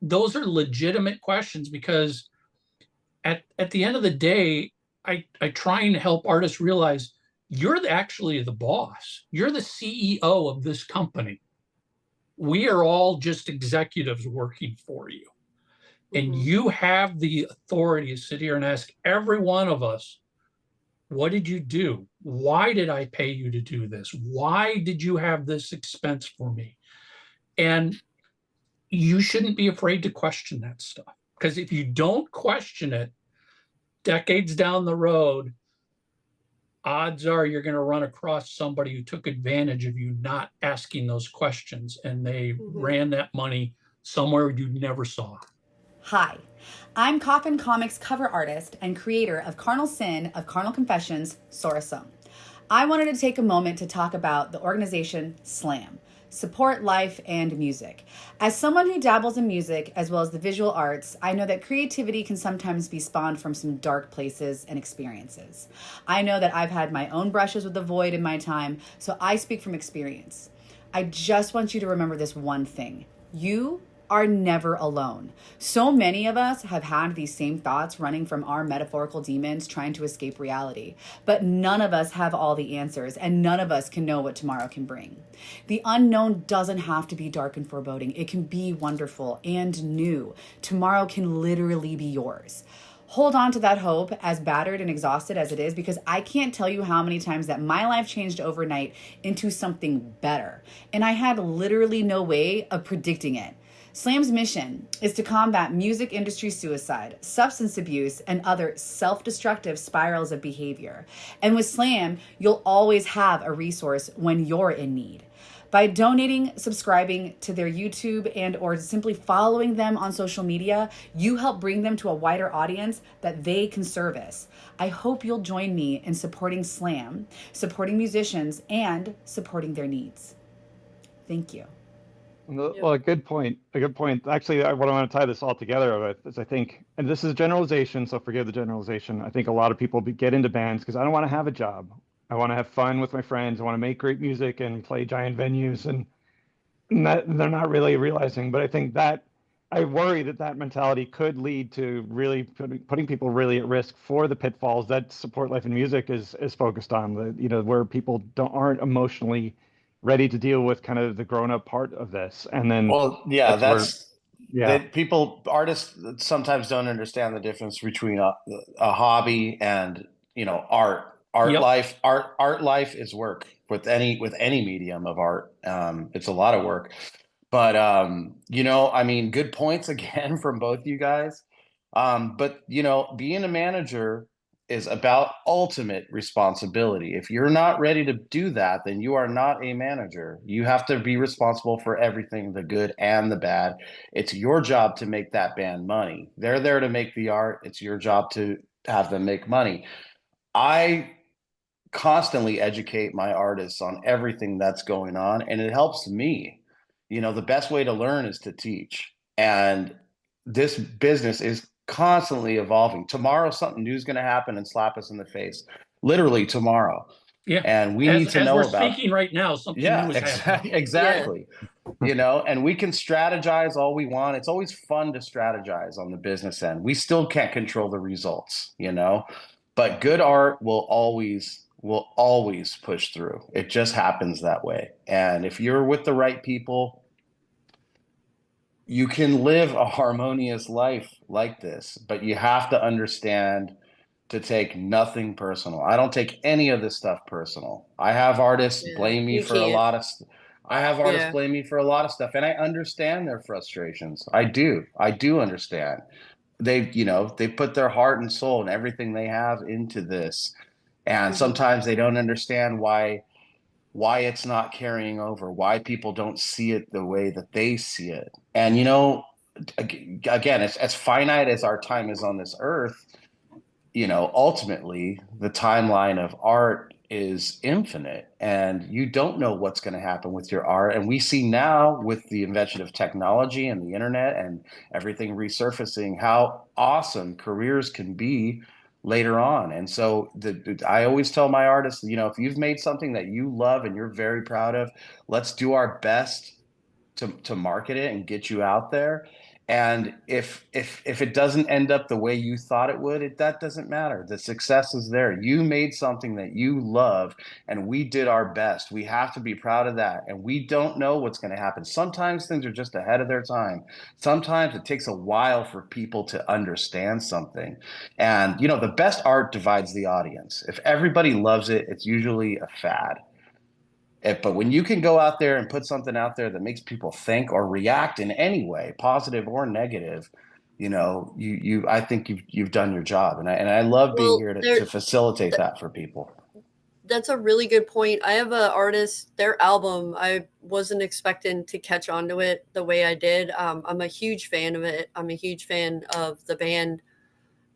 Those are legitimate questions, because at the end of the day, I try and help artists realize you're actually the boss. You're the CEO of this company. We are all just executives working for you. And you have the authority to sit here and ask every one of us What did you do? Why did I pay you to do this? Why did you have this expense for me? And you shouldn't be afraid to question that stuff. Because if you don't question it, decades down the road, odds are you're going to run across somebody who took advantage of you not asking those questions, and they ran that money somewhere you never saw. Hi, I'm Coffin Comics cover artist and creator of Carnal Sin of Carnal Confessions, Sorasum. I wanted to take a moment to talk about the organization SLAM, Support Life and Music. As someone who dabbles in music as well as the visual arts, I know that creativity can sometimes be spawned from some dark places and experiences. I know that I've had my own brushes with the void in my time, so I speak from experience. I just want you to remember this one thing. You are never alone. So many of us have had these same thoughts running from our metaphorical demons trying to escape reality, but none of us have all the answers, and none of us can know what tomorrow can bring. The unknown doesn't have to be dark and foreboding. It can be wonderful and new. Tomorrow can literally be yours. Hold on to that hope, as battered and exhausted as it is, because I can't tell you how many times that my life changed overnight into something better, and I had literally no way of predicting it. SLAM's mission is to combat music industry suicide, substance abuse, and other self-destructive spirals of behavior. And with SLAM, you'll always have a resource when you're in need. By donating, subscribing to their YouTube, and or simply following them on social media, you help bring them to a wider audience that they can service. I hope you'll join me in supporting SLAM, supporting musicians, and supporting their needs. Thank you. Well, a good point. A good point. Actually, what I want to tie this all together with is I think, and this is a generalization, so forgive the generalization. I think a lot of people get into bands because I don't want to have a job. I want to have fun with my friends. I want to make great music and play giant venues, and that they're not really realizing. But I think that I worry that mentality could lead to really putting people really at risk for the pitfalls that Support Life and Music is focused on. Where people aren't emotionally ready to deal with kind of the grown-up part of this, and then Well, yeah, yeah, artists sometimes don't understand the difference between a hobby and art. Yep. Art life is work with any medium of art. It's a lot of work, but I mean, good points again from both you guys. But being a manager is about ultimate responsibility. If you're not ready to do that, then you are not a manager. You have to be responsible for everything, the good and the bad. It's your job to make that band money. They're there to make the art. It's your job to have them make money. I constantly educate my artists on everything that's going on, and it helps me. The best way to learn is to teach. And this business is constantly evolving. Tomorrow, something new is going to happen and slap us in the face, literally tomorrow. Yeah. And we need to know we're about. speaking right now, something new is happening. Exactly. And we can strategize all we want. It's always fun to strategize on the business end. We still can't control the results, but good art will always push through. It just happens that way. And if you're with the right people, you can live a harmonious life like this, but you have to understand to take nothing personal. I don't take any of this stuff personal. I have artists blame me for a lot of blame me for a lot of stuff, and I understand their frustrations. I do understand. They put their heart and soul and everything they have into this, and sometimes they don't understand why it's not carrying over, why people don't see it the way that they see it. And again, as finite as our time is on this earth, ultimately the timeline of art is infinite, and you don't know what's going to happen with your art. And we see now with the invention of technology and the internet and everything resurfacing how awesome careers can be later on. And so I always tell my artists, if you've made something that you love and you're very proud of, let's do our best to market it and get you out there. And if it doesn't end up the way you thought it would, that doesn't matter. The success is there. You made something that you love, and we did our best. We have to be proud of that. And we don't know what's going to happen. Sometimes things are just ahead of their time. Sometimes it takes a while for people to understand something. And the best art divides the audience. If everybody loves it, it's usually a fad. But when you can go out there and put something out there that makes people think or react in any way, positive or negative, I think you've done your job, and I love being Well, here to facilitate that for people. That's a really good point. I have an artist, their album, I wasn't expecting to catch on to it the way I did. I'm a huge fan of it. I'm a huge fan of the band.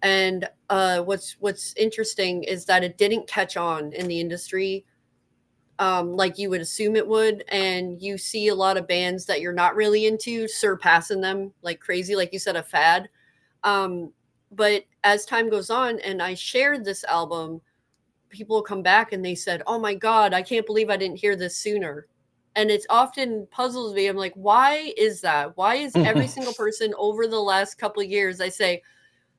And what's interesting is that it didn't catch on in the industry like you would assume it would. And you see a lot of bands that you're not really into surpassing them like crazy, like you said, a fad. But as time goes on and I shared this album, people come back and they said, "Oh my God, I can't believe I didn't hear this sooner." And it often puzzles me. I'm like, why is that? Why is every single person over the last couple of years, I say,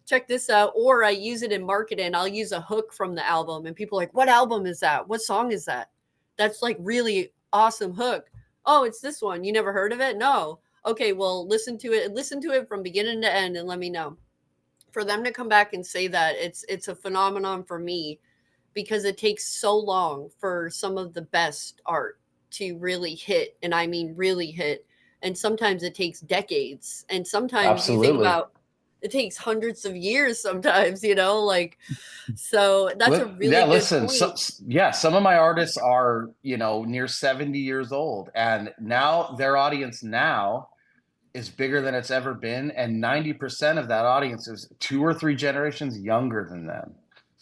check this out, or I use it in marketing. I'll use a hook from the album, and people are like, what album is that? What song is that? That's like really awesome hook. Oh, it's this one. You never heard of it? No. Okay, well, listen to it. Listen to it from beginning to end and let me know. For them to come back and say that, it's a phenomenon for me because it takes so long for some of the best art to really hit. And I mean, really hit. And sometimes it takes decades. And sometimes you think Absolutely. about it takes hundreds of years sometimes, so that's a really good listen, point. some of my artists are, near 70 years old, and now their audience now is bigger than it's ever been, and 90% of that audience is 2 or 3 generations younger than them.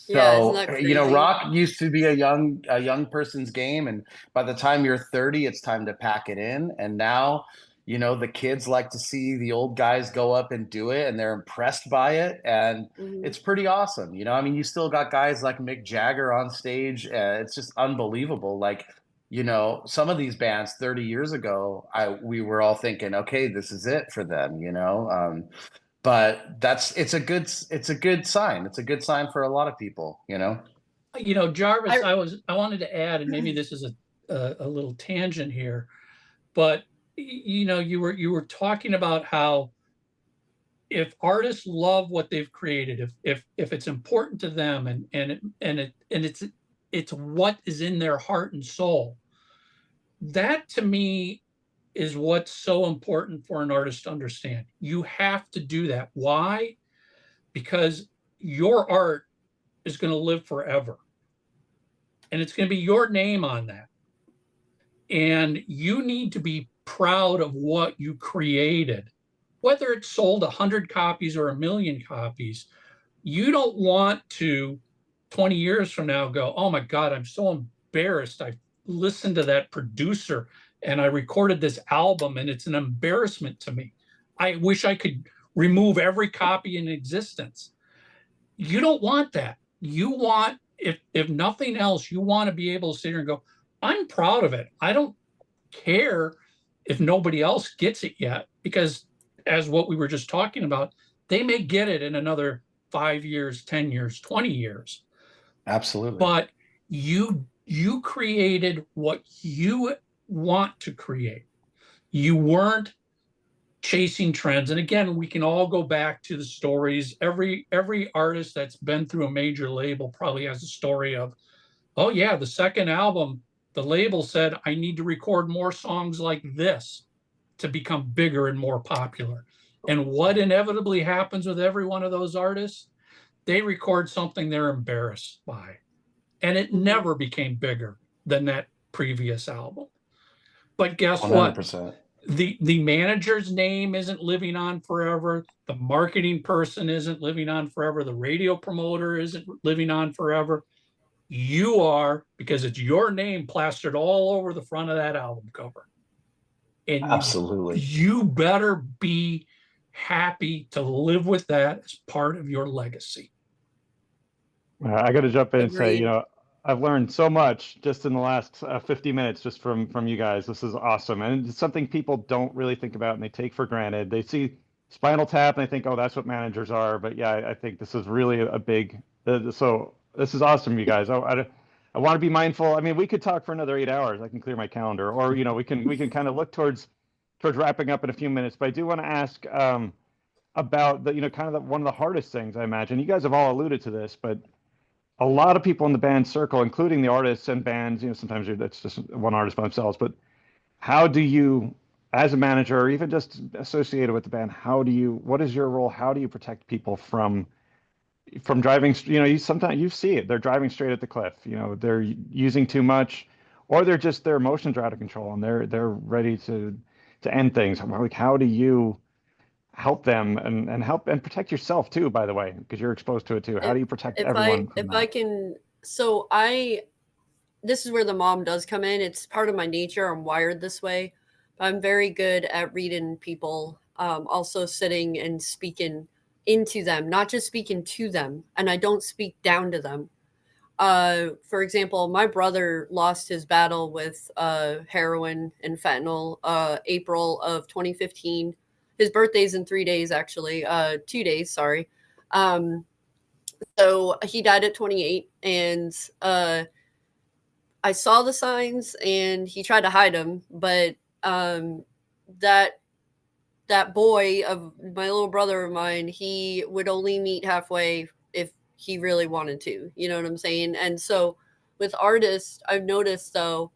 Yeah, isn't So, that crazy? rock used to be a young person's game, and by the time you're 30, it's time to pack it in. And now, the kids like to see the old guys go up and do it, and they're impressed by it, and it's pretty awesome. I mean, you still got guys like Mick Jagger on stage. It's just unbelievable. Like, some of these bands 30 years ago, we were all thinking, okay, this is it for them, but it's a good sign. It's a good sign for a lot of people, Jarvis, I wanted to add, and maybe this is a little tangent here, but you were talking about how if artists love what they've created, if it's important to them, and it's what is in their heart and soul, that to me is what's so important for an artist to understand. You have to do that. Why? Because your art is going to live forever, and it's going to be your name on that. And you need to be proud of what you created, whether it sold 100 copies or 1,000,000 copies. You don't want to 20 years from now go, oh my God, I'm so embarrassed. I listened to that producer and I recorded this album and it's an embarrassment to me. I wish I could remove every copy in existence. You don't want that. You want, if nothing else, you want to be able to sit here and go, I'm proud of it. I don't care if nobody else gets it yet, because as what we were just talking about, they may get it in another 5 years, 10 years, 20 years. Absolutely. But you created what you want to create. You weren't chasing trends. And again, we can all go back to the stories. Every artist that's been through a major label probably has a story of, oh yeah, the second album, the label said, I need to record more songs like this to become bigger and more popular. And what inevitably happens with every one of those artists? They record something they're embarrassed by. And it never became bigger than that previous album. But guess 100%. What? The manager's name isn't living on forever. The marketing person isn't living on forever. The radio promoter isn't living on forever. You are, because it's your name plastered all over the front of that album cover. And absolutely, you better be happy to live with that as part of your legacy. I got to jump in and say, I've learned so much just in the last 50 minutes just from you guys. This is awesome. And it's something people don't really think about and they take for granted. They see Spinal Tap, and I think, oh, that's what managers are. But yeah, I think this is really a big. So this is awesome, you guys. I want to be mindful. I mean, we could talk for another 8 hours. I can clear my calendar, or we can kind of look towards wrapping up in a few minutes. But I do want to ask about the kind of one of the hardest things, I imagine. You guys have all alluded to this, but a lot of people in the band circle, including the artists and bands, sometimes that's just one artist by themselves, but how do you, as a manager, or even just associated with the band, what is your role? How do you protect people from driving? You sometimes you see it. They're driving straight at the cliff. They're using too much, or their emotions are out of control and they're ready to end things. Like, how do you help them and help and protect yourself too, by the way, because you're exposed to it too? How do you protect everyone from If that? I can, this is where the mom does come in. It's part of my nature. I'm wired this way. I'm very good at reading people, also sitting and speaking into them, not just speaking to them. And I don't speak down to them. For example, my brother lost his battle with heroin and fentanyl April of 2015. His birthday's in 3 days, actually, 2 days, sorry. So he died at 28, and I saw the signs, and he tried to hide them, but that boy of my little brother of mine, he would only meet halfway if he really wanted to. You know what I'm saying? And so with artists, I've noticed though,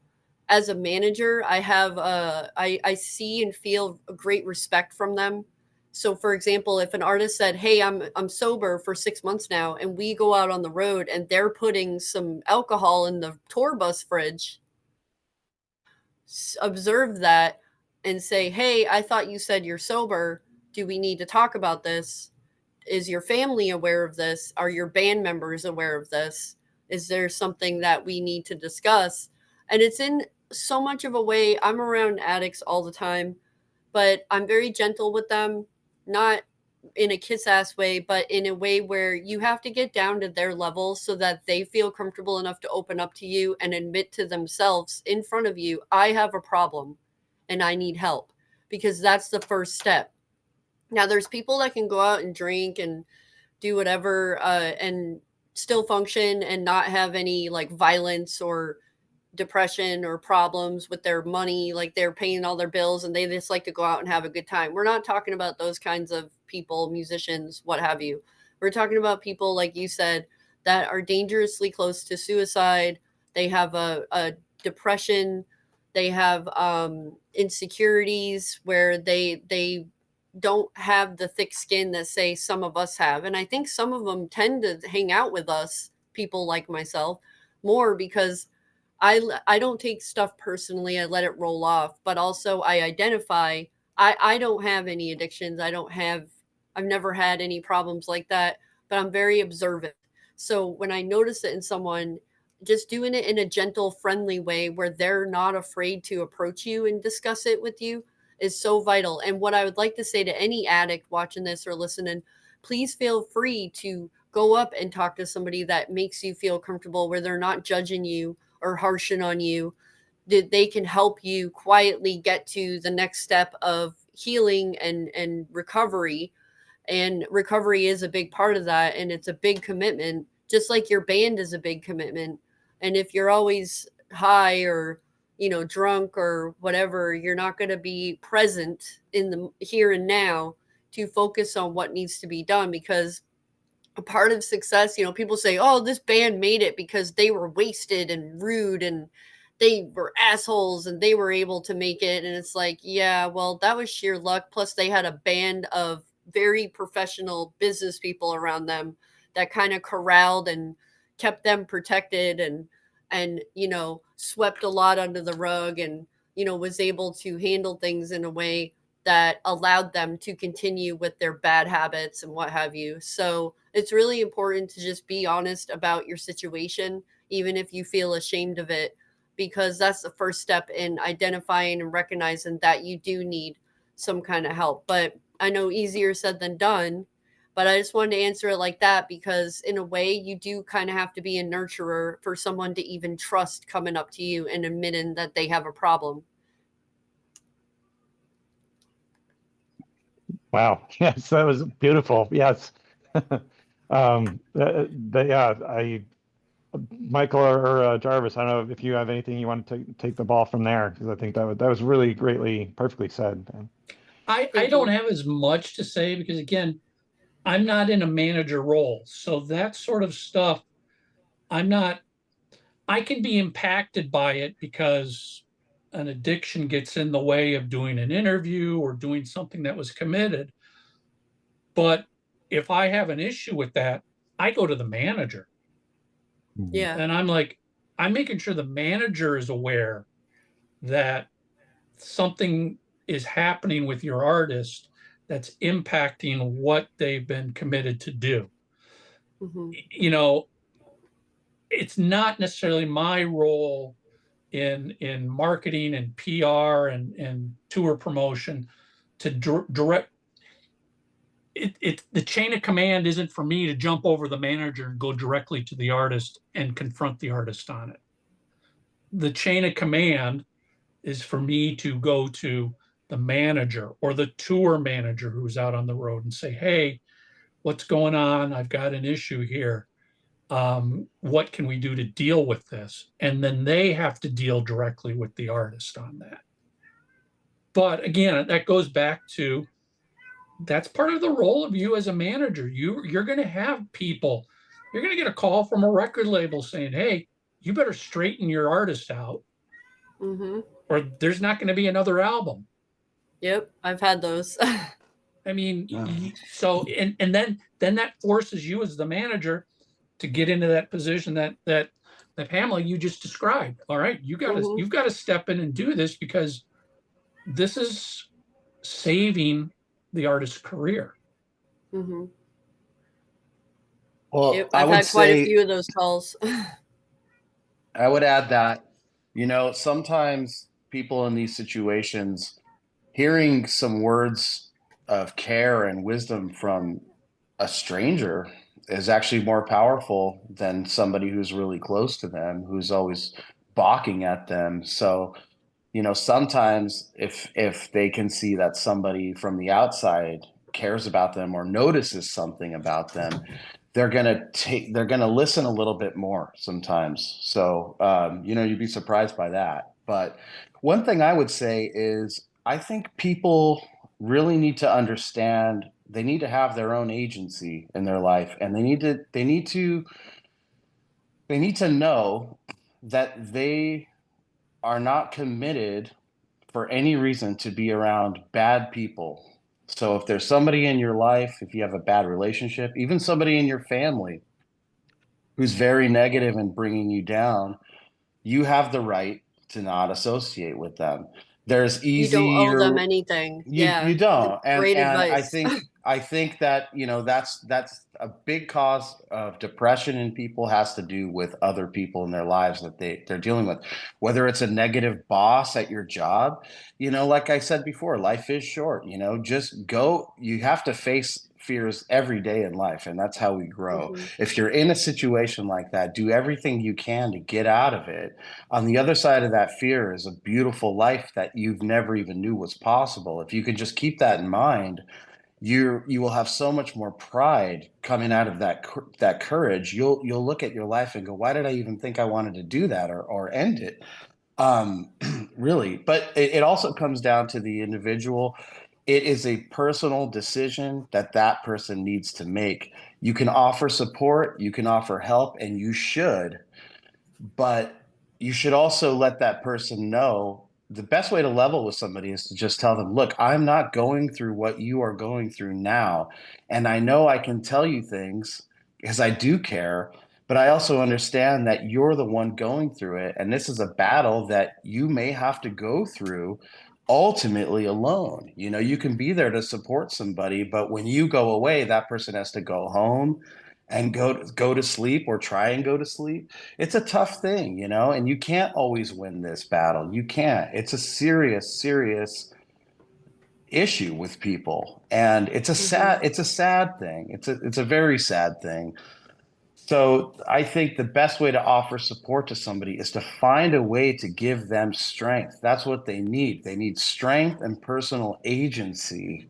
as a manager, I see and feel a great respect from them. So for example, if an artist said, "Hey, I'm sober for 6 months now," and we go out on the road and they're putting some alcohol in the tour bus fridge, observe that and say, "Hey, I thought you said you're sober. Do we need to talk about this? Is your family aware of this? Are your band members aware of this? Is there something that we need to discuss?" And it's in so much of a way. I'm around addicts all the time, but I'm very gentle with them, not in a kiss ass way, but in a way where you have to get down to their level so that they feel comfortable enough to open up to you and admit to themselves in front of you, "I have a problem and I need help," because that's the first step. Now, there's people that can go out and drink and do whatever and still function and not have any like violence or depression or problems with their money, like they're paying all their bills and they just like to go out and have a good time. We're not talking about those kinds of people, musicians, what have you. We're talking about people, like you said, that are dangerously close to suicide. They have a depression. They have insecurities where they don't have the thick skin that say some of us have. And I think some of them tend to hang out with us, people like myself, more because I don't take stuff personally. I let it roll off, but also I identify. I don't have any addictions. I've never had any problems like that, but I'm very observant. So when I notice it in someone, just doing it in a gentle, friendly way where they're not afraid to approach you and discuss it with you is so vital. And what I would like to say to any addict watching this or listening, please feel free to go up and talk to somebody that makes you feel comfortable, where they're not judging you or harshing on you, that they can help you quietly get to the next step of healing and recovery. And recovery is a big part of that, and it's a big commitment, just like your band is a big commitment. And if you're always high or drunk or whatever, you're not going to be present in the here and now to focus on what needs to be done. Because a part of success, people say, "Oh, this band made it because they were wasted and rude and they were assholes and they were able to make it." And it's like, yeah, well, that was sheer luck. Plus they had a band of very professional business people around them that kind of corralled and kept them protected and swept a lot under the rug and was able to handle things in a way that allowed them to continue with their bad habits and what have you. So it's really important to just be honest about your situation, even if you feel ashamed of it, because that's the first step in identifying and recognizing that you do need some kind of help. But I know easier said than done, but I just wanted to answer it like that because in a way you do kind of have to be a nurturer for someone to even trust coming up to you and admitting that they have a problem. Wow. Yes, that was beautiful. Yes. Yeah, Michael or Jarvis, I don't know if you have anything you want to take the ball from there, because I think that was really perfectly said. I Thank don't you. have as much to say because again, I'm not in a manager role. So that sort of stuff, I'm not, I can be impacted by it because an addiction gets in the way of doing an interview or doing something that was committed. But if I have an issue with that, I go to the manager Mhm. Yeah. and I'm like, I'm making sure the manager is aware that something is happening with your artist that's impacting what they've been committed to do. Hmm. You know, it's not necessarily my role in marketing and PR and tour promotion to direct the chain of command isn't for me to jump over the manager and go directly to the artist and confront the artist on it. The chain of command is for me to go to the manager or the tour manager who's out on the road and say, hey, what's going on? I've got an issue here. What can we do to deal with this? And then they have to deal directly with the artist on that. But again, that goes back to that's part of the role of you as a manager. You're going to have people, you're going to get a call from a record label saying, hey, you better straighten your artist out Hmm. or there's not going to be another album. Yep. I've had those. I mean, so and then that forces you as the manager to get into that position that Pamela you just described. All right, Hmm. you've got to step in and do this because this is saving the artist's career. Hmm. Well, Yep. I I've would had quite a say few of those calls. I would add that, sometimes people in these situations, hearing some words of care and wisdom from a stranger is actually more powerful than somebody who's really close to them, who's always balking at them. So, sometimes if they can see that somebody from the outside cares about them or notices something about them, they're gonna listen a little bit more sometimes. So you'd be surprised by that. But one thing I would say is I think people really need to understand they need to have their own agency in their life, and they need to know that they are not committed for any reason to be around bad people. So if there's somebody in your life, if you have a bad relationship, even somebody in your family who's very negative and bringing you down, you have the right to not associate with them. There's You don't owe them easier anything. you Yeah. don't. and Great and I advice. think I think that that's a big cause of depression in people, has to do with other people in their lives that they're dealing with, whether it's a negative boss at your job. Like I said before, life is short. Just go. You have to face fears every day in life, and that's how we grow. Hmm. If you're in a situation like that, do everything you can to get out of it. On the other side of that fear is a beautiful life that you've never even knew was possible. If you can just keep that in mind, you will have so much more pride coming out of that courage. You'll look at your life and go, why did I even think I wanted to do that or end it? um really. But it also comes down to the individual. It is a personal decision that person needs to make. You can offer support, you can offer help, and you should, but you should also let that person know the best way to level with somebody is to just tell them, look, I'm not going through what you are going through now. And I know I can tell you things because I do care, but I also understand that you're the one going through it. And this is a battle that you may have to go through ultimately alone. You can be there to support somebody, but when you go away, that person has to go home and go to sleep or try and go to sleep. It's a tough thing, and you can't always win this battle. You can't. It's a serious, serious issue with people, and Hmm. it's a sad thing. It's a very sad thing. So I think the best way to offer support to somebody is to find a way to give them strength. That's what they need. They need strength and personal agency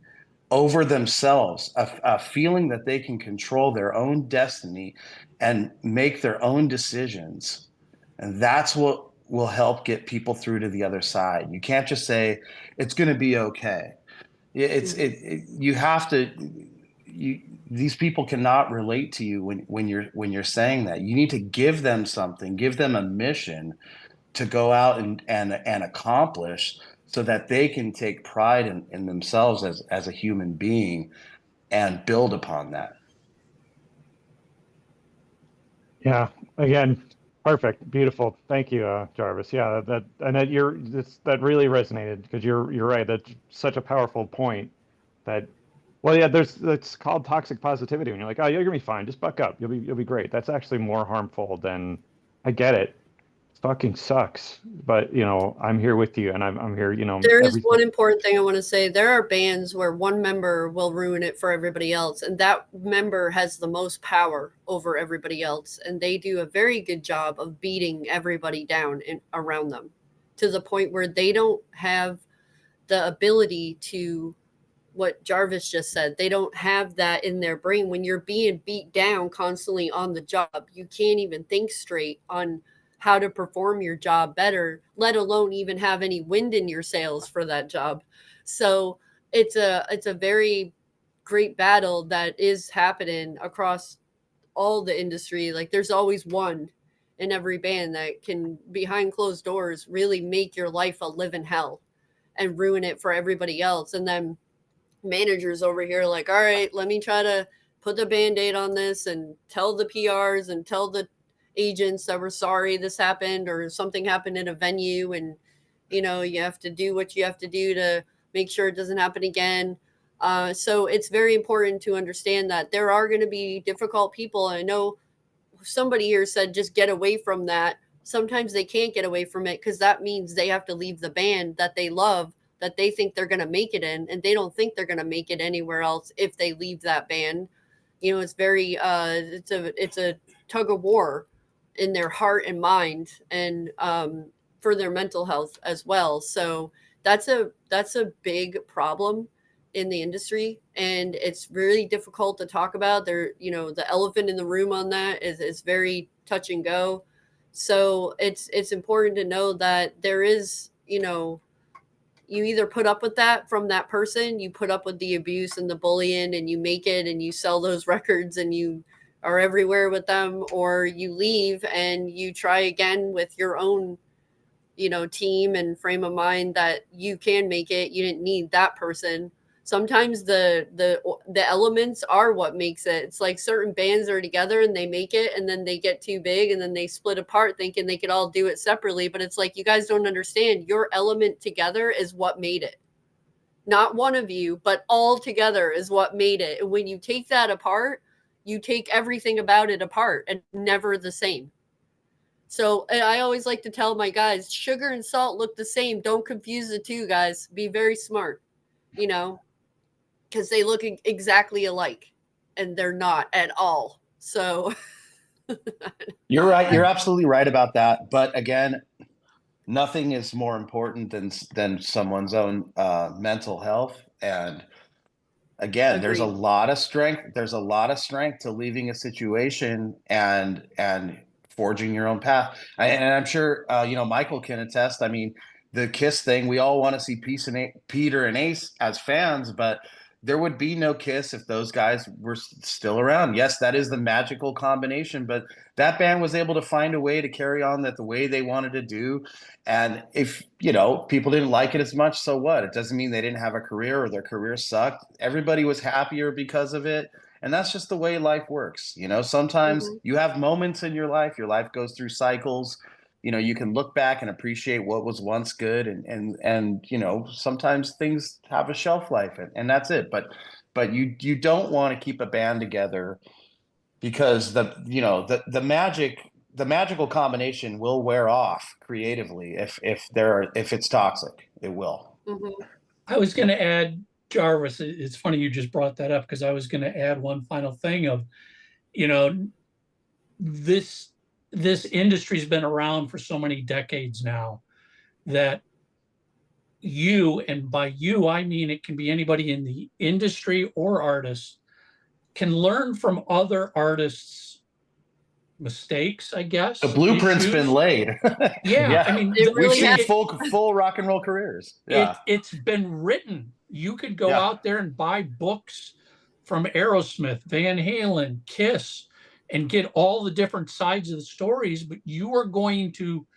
over themselves, a feeling that they can control their own destiny and make their own decisions. And that's what will help get people through to the other side. You can't just say it's going to be okay. You have to, these people cannot relate to you when you're saying that. You need to give them something, give them a mission to go out and accomplish, so that they can take pride in themselves as a human being and build upon that. Yeah, again, perfect, beautiful. Thank you, Jarvis. Yeah, and that really resonated, because you're right. That's such a powerful point. That, well, yeah, it's called toxic positivity. When you're like, oh, you're gonna be fine, just buck up, you'll be great. That's actually more harmful than, I get it. Fucking sucks, but I'm here with you, and I'm here. There is Everything. one important thing I want to say. There are bands where one member will ruin it for everybody else, and that member has the most power over everybody else, and they do a very good job of beating everybody down around them, to the point where they don't have the ability to, what Jarvis just said, they don't have that in their brain. When you're being beat down constantly on the job, you can't even think straight on how to perform your job better, let alone even have any wind in your sails for that job. So it's a very great battle that is happening across all the industry. Like, there's always one in every band that can, behind closed doors, really make your life a living hell and ruin it for everybody else. And then managers over here like, all right, let me try to put the band-aid on this and tell the PRs and tell the agents that we're sorry this happened, or something happened in a venue, and you have to do what you have to do to make sure it doesn't happen again. So it's very important to understand that there are going to be difficult people. I know somebody here said just get away from that. Sometimes they can't get away from it, because that means they have to leave the band that they love, that they think they're going to make it in, and they don't think they're going to make it anywhere else if they leave that band. It's very it's a tug of war in their heart and mind, and for their mental health as well. So that's a big problem in the industry, and it's really difficult to talk about. The elephant in the room on that is very touch and go. So it's important to know that there is, you either put up with that from that person, you put up with the abuse and the bullying, and you make it and you sell those records and you are everywhere with them, or you leave and you try again with your own, team and frame of mind that you can make it. You didn't need that person. Sometimes the elements are what makes it. It's like certain bands are together and they make it, and then they get too big and then they split apart thinking they could all do it separately. But it's like, you guys don't understand. Your element together is what made it. Not one of you, but all together is what made it. And when you take that apart, you take everything about it apart, and never the same. So, and I always like to tell my guys, sugar and salt look the same. Don't confuse the two, guys. Be very smart, because they look exactly alike, and they're not at all. So You're right. You're absolutely right about that. But again, nothing is more important than someone's own mental health. And again, agreed. there's a lot of strength. There's a lot of strength to leaving a situation and forging your own path. And I'm sure Michael can attest. I mean, the Kiss thing, we all want to see Peter and Ace as fans, but there would be no Kiss if those guys were still around. Yes, that is the magical combination, but that band was able to find a way to carry on that the way they wanted to do. And if, people didn't like it as much, so what? It doesn't mean they didn't have a career or their career sucked. Everybody was happier because of it. And that's just the way life works. Sometimes you have moments in your life goes through cycles. You can look back and appreciate what was once good, and sometimes things have a shelf life, and that's it. But you don't want to keep a band together, because the magical combination will wear off creatively if it's toxic. It will. Mm-hmm. I was going to add, Jarvis, it's funny you just brought that up, because I was going to add one final thing of, this industry's been around for so many decades now, that you, and by you, I mean it can be anybody in the industry or artists, can learn from other artists' mistakes, I guess. The blueprint's issues. been laid. Yeah, I mean, It we've really seen has. full rock and roll careers. Yeah, it's been written. You could go Yeah. out there and buy books from Aerosmith, Van Halen, Kiss, and get all the different sides of the stories. But you are going to,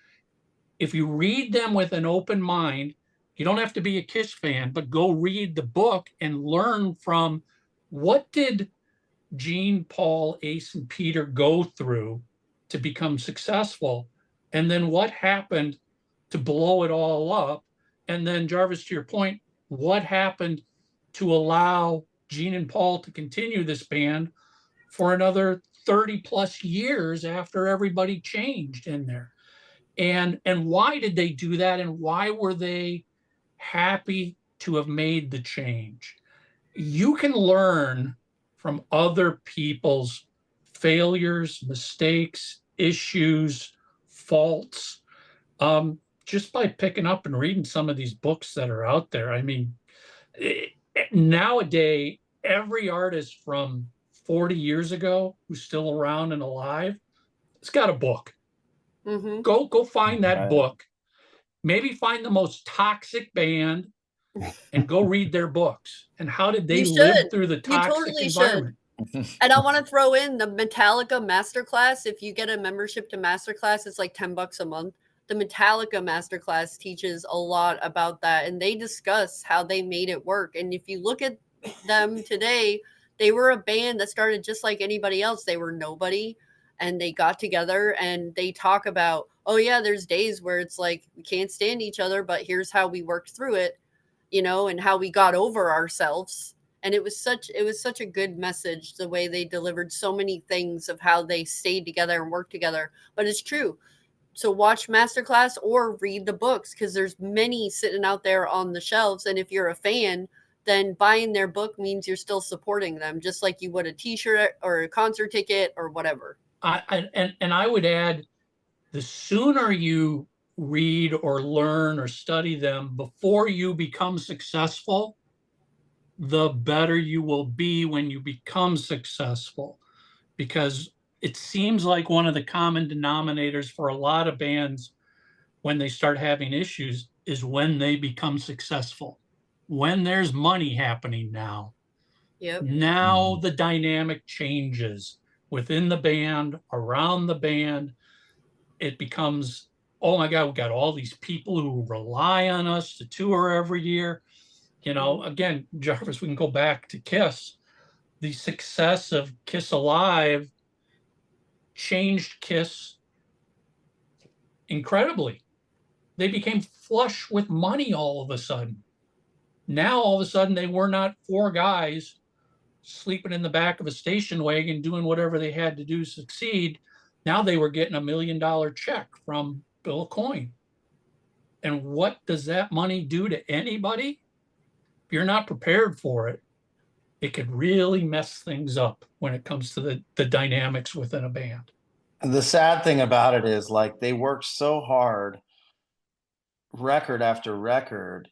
if you read them with an open mind, you don't have to be a Kiss fan, but go read the book and learn from what did Gene, Paul, Ace, and Peter go through to become successful, and then what happened to blow it all up. And then, Jarvis, to your point, what happened to allow Gene and Paul to continue this band for another 30 plus years after everybody changed in there? And why did they do that? And why were they happy to have made the change? You can learn from other people's failures, mistakes, issues, faults, just by picking up and reading some of these books that are out there. I mean, nowadays, every artist from 40 years ago who's still around and alive has got a book. Mm-hmm. Go find that Right. book. Maybe find the most toxic band and go read their books. And how did they live through the toxic environment? And I want to throw in the Metallica Masterclass. If you get a membership to Masterclass, it's like $10 a month. The Metallica Masterclass teaches a lot about that, and they discuss how they made it work. And if you look at them today, they were a band that started just like anybody else. They were nobody, and they got together and they talk about, oh yeah, there's days where it's like we can't stand each other, but here's how we worked through it, and how we got over ourselves. And it was such a good message, the way they delivered so many things of how they stayed together and worked together. But it's true. So watch Masterclass or read the books, because there's many sitting out there on the shelves. And if you're a fan, then buying their book means you're still supporting them, just like you would a t-shirt or a concert ticket or whatever. I would add, the sooner you read or learn or study them before you become successful, the better you will be when you become successful. Because it seems like one of the common denominators for a lot of bands when they start having issues is when they become successful, when there's money happening now. Yep. Now the dynamic changes within the band, around the band. It becomes, oh my God, we've got all these people who rely on us to tour every year. Again, Jarvis, we can go back to Kiss. The success of Kiss Alive changed Kiss incredibly. They became flush with money all of a sudden. Now, all of a sudden, they were not four guys sleeping in the back of a station wagon doing whatever they had to do to succeed. Now they were getting $1 million check from Bill Coyne. And what does that money do to anybody? If you're not prepared for it, it could really mess things up when it comes to the dynamics within a band. The sad thing about it is, like, they worked so hard, record after record,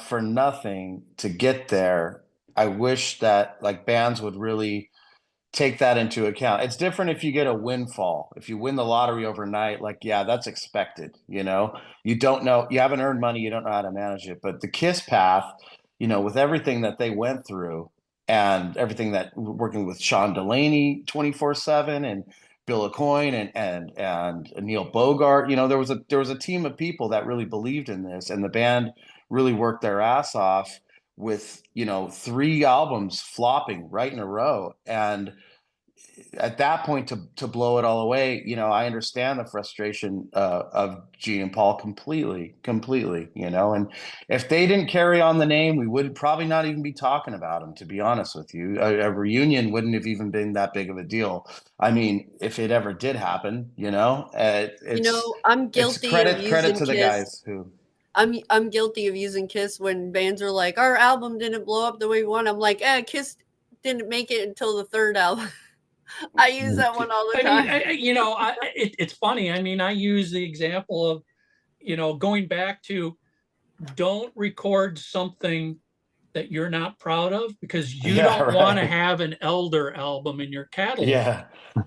for nothing to get there. I wish that, like, bands would really take that into account. It's different if you get a windfall. If you win the lottery overnight, like, yeah, that's expected. You don't know, you haven't earned money, you don't know how to manage it. But the Kiss path, with everything that they went through and everything that, working with Sean Delaney 24/7 and Bill Coyne and Neil Bogart, there was a team of people that really believed in this, and the band really worked their ass off with 3 albums flopping right in a row. And at that point, to blow it all away, I understand the frustration of Gene and Paul completely, and if they didn't carry on the name, we would probably not even be talking about them, to be honest with you. A reunion wouldn't have even been that big of a deal. I mean, if it ever did happen, I'm guilty credit of using to the Kiss. guys who I'm guilty of using Kiss when bands are like, our album didn't blow up the way we want. I'm like, Kiss didn't make it until the 3rd album. I use that one all the time. It's funny. I mean, I use the example of, going back to don't record something that you're not proud of, because you Yeah, don't want to right. have an Elder album in your catalog. Yeah.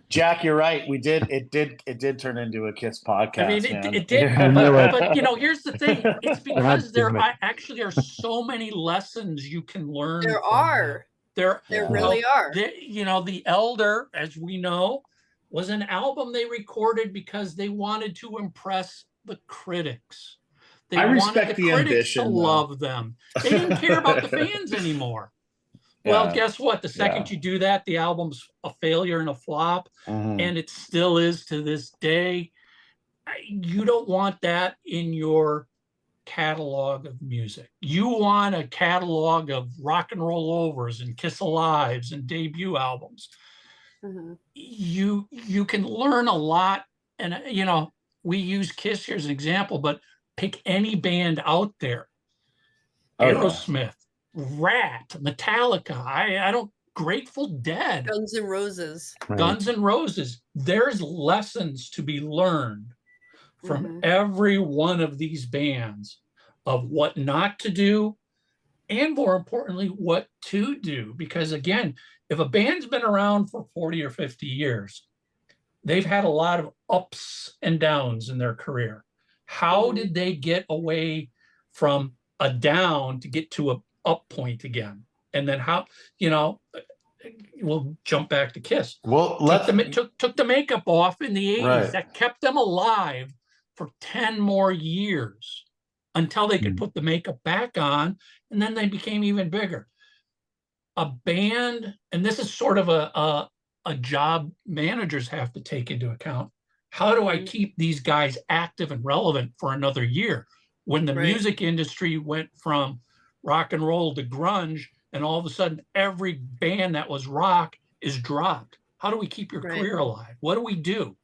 Jack, you're right. It did turn into a Kiss podcast, I mean, man. it did, I knew it. but here's the thing. It's They're not because there doing it. actually are so many lessons you can learn There from them. are. There There Yeah. really are. The Elder, as we know, was an album they recorded because they wanted to impress the critics. They I wanted respect the the critics to ambition, though. love them. They didn't care about the fans anymore. Well, Yeah. guess what? The second Yeah. you do that, the album's a failure and a flop, Mhm. and it still is to this day. You don't want that in your catalog of music. You want a catalog of rock and roll overs and Kiss Alives and debut albums. Mhm. You can learn a lot, and we use Kiss here as an example, but pick any band out there. Oh, yeah. Aerosmith, Rat, Metallica, I don't Grateful Dead, Guns N' Roses. Right. Guns N' Roses. There's lessons to be learned from Mhm. every one of these bands of what not to do, and more importantly, what to do. Because again, if a band's been around for 40 or 50 years, they've had a lot of ups and downs in their career. How Mhm. did they get away from a down to get to a up point again? And then how, we'll jump back to Kiss. Well, Took the makeup off in the 80s. Right. That kept them alive for 10 more years until they could put the makeup back on, and then they became even bigger. A band, and this is sort of a job managers have to take into account. How do I keep these guys active and relevant for another year? When the Right. music industry went from rock and roll to grunge, and all of a sudden every band that was rock is dropped. How do we keep your Right. career alive? What do?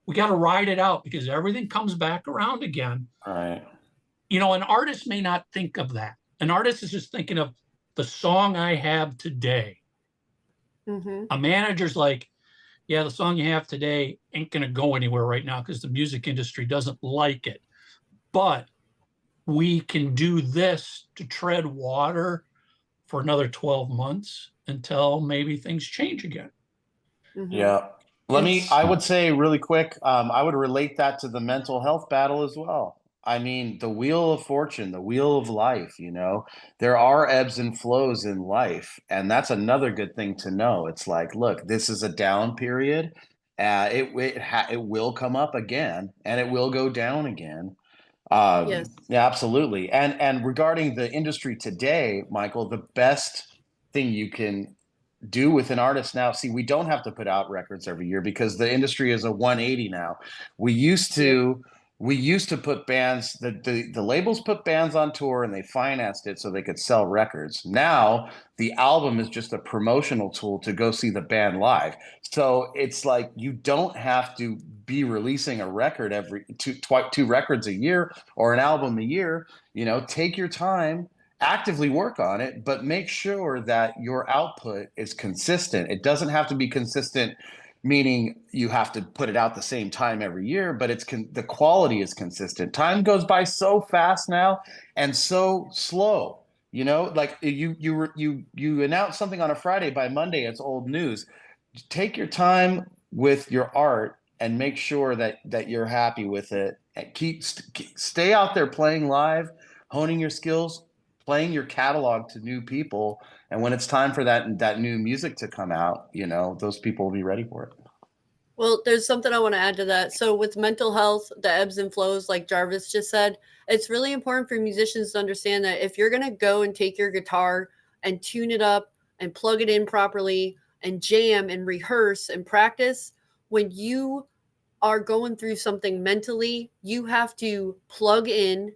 We got to ride it out, because everything comes back around again. Right. An artist may not think of that. An artist is just thinking of the song I have today. Mhm. A manager's like, yeah, the song you have today ain't going to go anywhere right now because the music industry doesn't like it. But we can do this to tread water for another 12 months until maybe things change again. Mhm. Yeah. I would say really quick, I would relate that to the mental health battle as well. I mean, the wheel of fortune, the wheel of life, there are ebbs and flows in life. And that's another good thing to know. It's like, look, this is a down period. It will come up again, and it will go down again. Yes. Yeah, absolutely. And regarding the industry today, Michael, the best thing you can do with an artist now, see, we don't have to put out records every year because the industry is a 180 now. We used to put bands, the labels put bands on tour and they financed it so they could sell records. Now the album is just a promotional tool to go see the band live. So it's like you don't have to be releasing a record every two records a year or an album a year. Take your time, actively work on it, but make sure that your output is consistent. It doesn't have to be consistent, meaning you have to put it out the same time every year, but the quality is consistent. Time goes by so fast now and so slow. Like you announce something on a Friday, by Monday it's old news. Take your time with your art and make sure that you're happy with it, and stay out there playing live, honing your skills, playing your catalog to new people, and when it's time for that new music to come out, those people will be ready for it. Well, there's something I want to add to that. So with mental health, the ebbs and flows, like Jarvis just said, it's really important for musicians to understand that if you're going to go and take your guitar and tune it up and plug it in properly and jam and rehearse and practice, when you are going through something mentally, you have to plug in,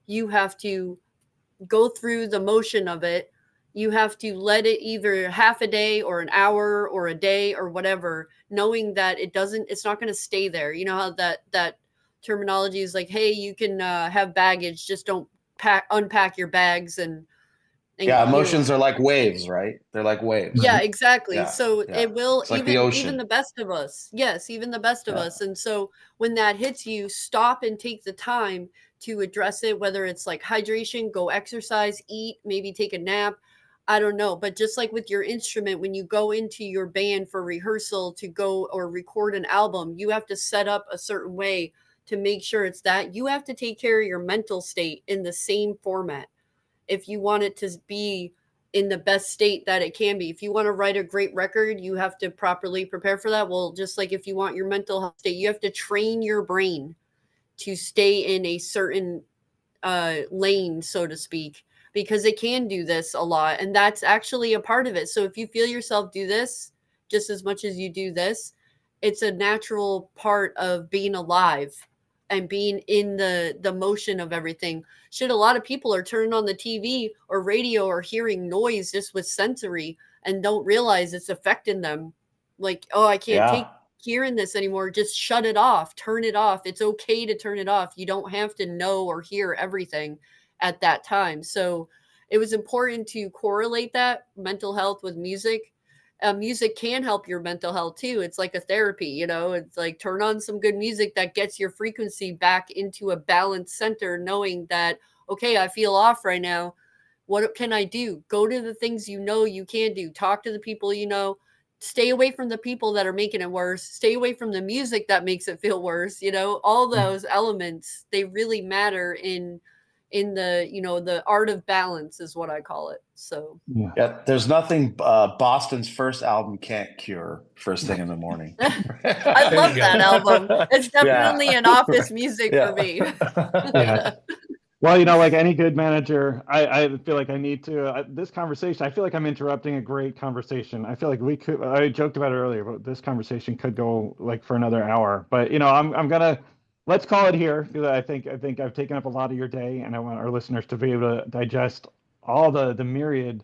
you have to go through the motion of it. You have to let it either half a day or an hour or a day or whatever, knowing that it's not going to stay there. You know how that terminology is like, hey, you can have baggage, just don't unpack your bags and And, Yeah, you know, emotions are like waves, right? They're like waves. yeah, exactly. Yeah, So yeah. it will, It's like the even ocean. the best of us. Yes, even the best of Yeah. us. And so when that hits you, stop and take the time to address it, whether it's like hydration, go exercise, eat, maybe take a nap. I don't know. But just like with your instrument, when you go into your band for rehearsal to go or record an album, you have to set up a certain way to make sure it's that. You have to take care of your mental state in the same format if you want it to be in the best state that it can be. If you want to write a great record, you have to properly prepare for that. Well, just like if you want your mental health state, you have to train your brain to stay in a certain lane, so to speak, because it can do this a lot. And that's actually a part of it. So if you feel yourself do this just as much as you do this, it's a natural part of being alive and being in the motion of everything. Shit, a lot of people are turning on the TV or radio or hearing noise just with sensory and don't realize it's affecting them. Like, oh, I can't take Yeah. hearing this anymore. Just shut it off, turn it off. It's okay to turn it off. You don't have to know or hear everything at that time. So it was important to correlate that mental health with music. Music can help your mental health too. It's like a therapy, you know, it's like turn on some good music that gets your frequency back into a balanced center, knowing that, okay, I feel off right now. What can I do? Go to the things you know you can do. Talk to the people you know. Stay away from the people that are making it worse. Stay away from the music that makes it feel worse. You know, all those elements, they really matter in the, you know, the art of balance is what I call it. So Yeah, there's nothing Boston's first album can't cure first thing in the morning. I There love you go. that album. It's definitely Yeah. an office music for me. Yeah. Well, you know, like any good manager, I feel like I need to, this conversation, I feel like I'm interrupting a great conversation. I feel like we could, I joked about it earlier, but this conversation could go like for another hour. But, you know, I'm gonna, let's call it here because I think I've taken up a lot of your day and I want our listeners to be able to digest all the myriad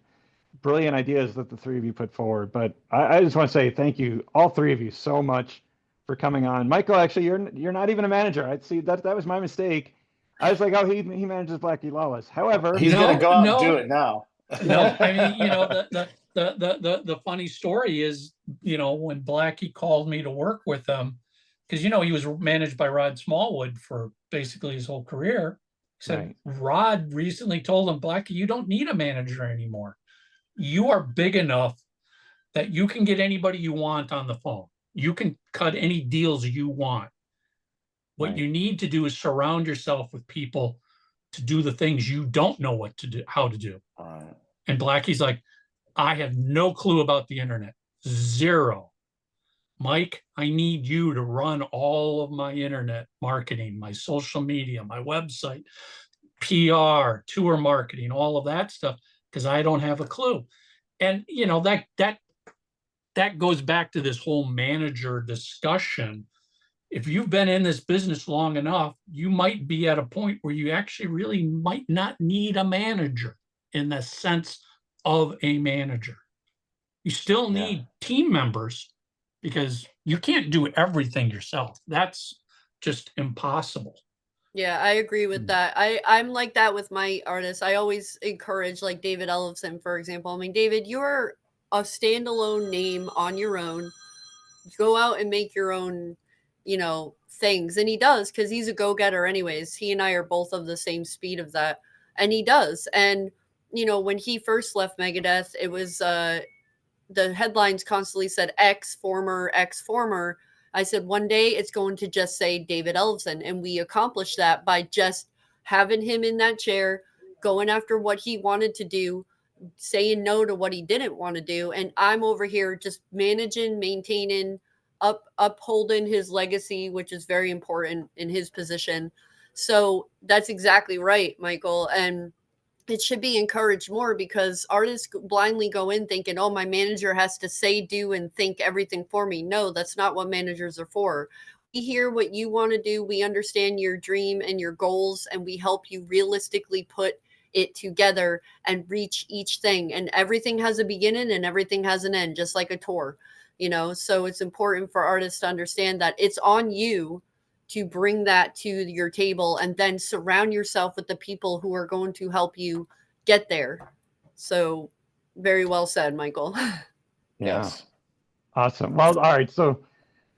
brilliant ideas that the three of you put forward. But I just want to say thank you, all three of you, so much for coming on. Michael, actually, you're not even a manager. I see that was my mistake. I was like, oh, he manages Blackie Lawless. However, He's gonna go out and do it now. No, I mean, you know, the funny story is, you know, when Blackie called me to work with him, because, you know, he was managed by Rod Smallwood for basically his whole career. He said, Right. Rod recently told him, Blackie, you don't need a manager anymore. You are big enough that you can get anybody you want on the phone. You can cut any deals you want. What Right. you need to do is surround yourself with people to do the things you don't know what to do, how to do. And Blackie's like, I have no clue about the internet. Zero. Mike, I need you to run all of my internet marketing, my social media, my website, PR, tour marketing, all of that stuff, because I don't have a clue. And you know, that goes back to this whole manager discussion. If you've been in this business long enough, you might be at a point where you actually really might not need a manager in the sense of a manager. You still need team members because you can't do everything yourself. That's just impossible. Yeah, I agree with that. I'm like that with my artists. I always encourage like David Ellefson, for example. I mean, David, you're a standalone name on your own. Go out and make your own, you know, things. And he does because he's a go-getter anyways. He and I are both of the same speed of that. And he does. And, you know, when he first left Megadeth, it was the headlines constantly said ex former. I said one day it's going to just say David Ellefson, and we accomplished that by just having him in that chair, going after what he wanted to do, saying no to what he didn't want to do, and I'm over here just managing, maintaining, upholding his legacy, which is very important in his position. So that's exactly right, Michael, and it should be encouraged more because artists blindly go in thinking, oh, my manager has to say, do, and think everything for me. No, that's not what managers are for. We hear what you want to do. We understand your dream and your goals, and we help you realistically put it together and reach each thing. And everything has a beginning and everything has an end, just like a tour, you know? So it's important for artists to understand that it's on you to bring that to your table and then surround yourself with the people who are going to help you get there. So very well said, Michael. Yes. Awesome. Well, all right. So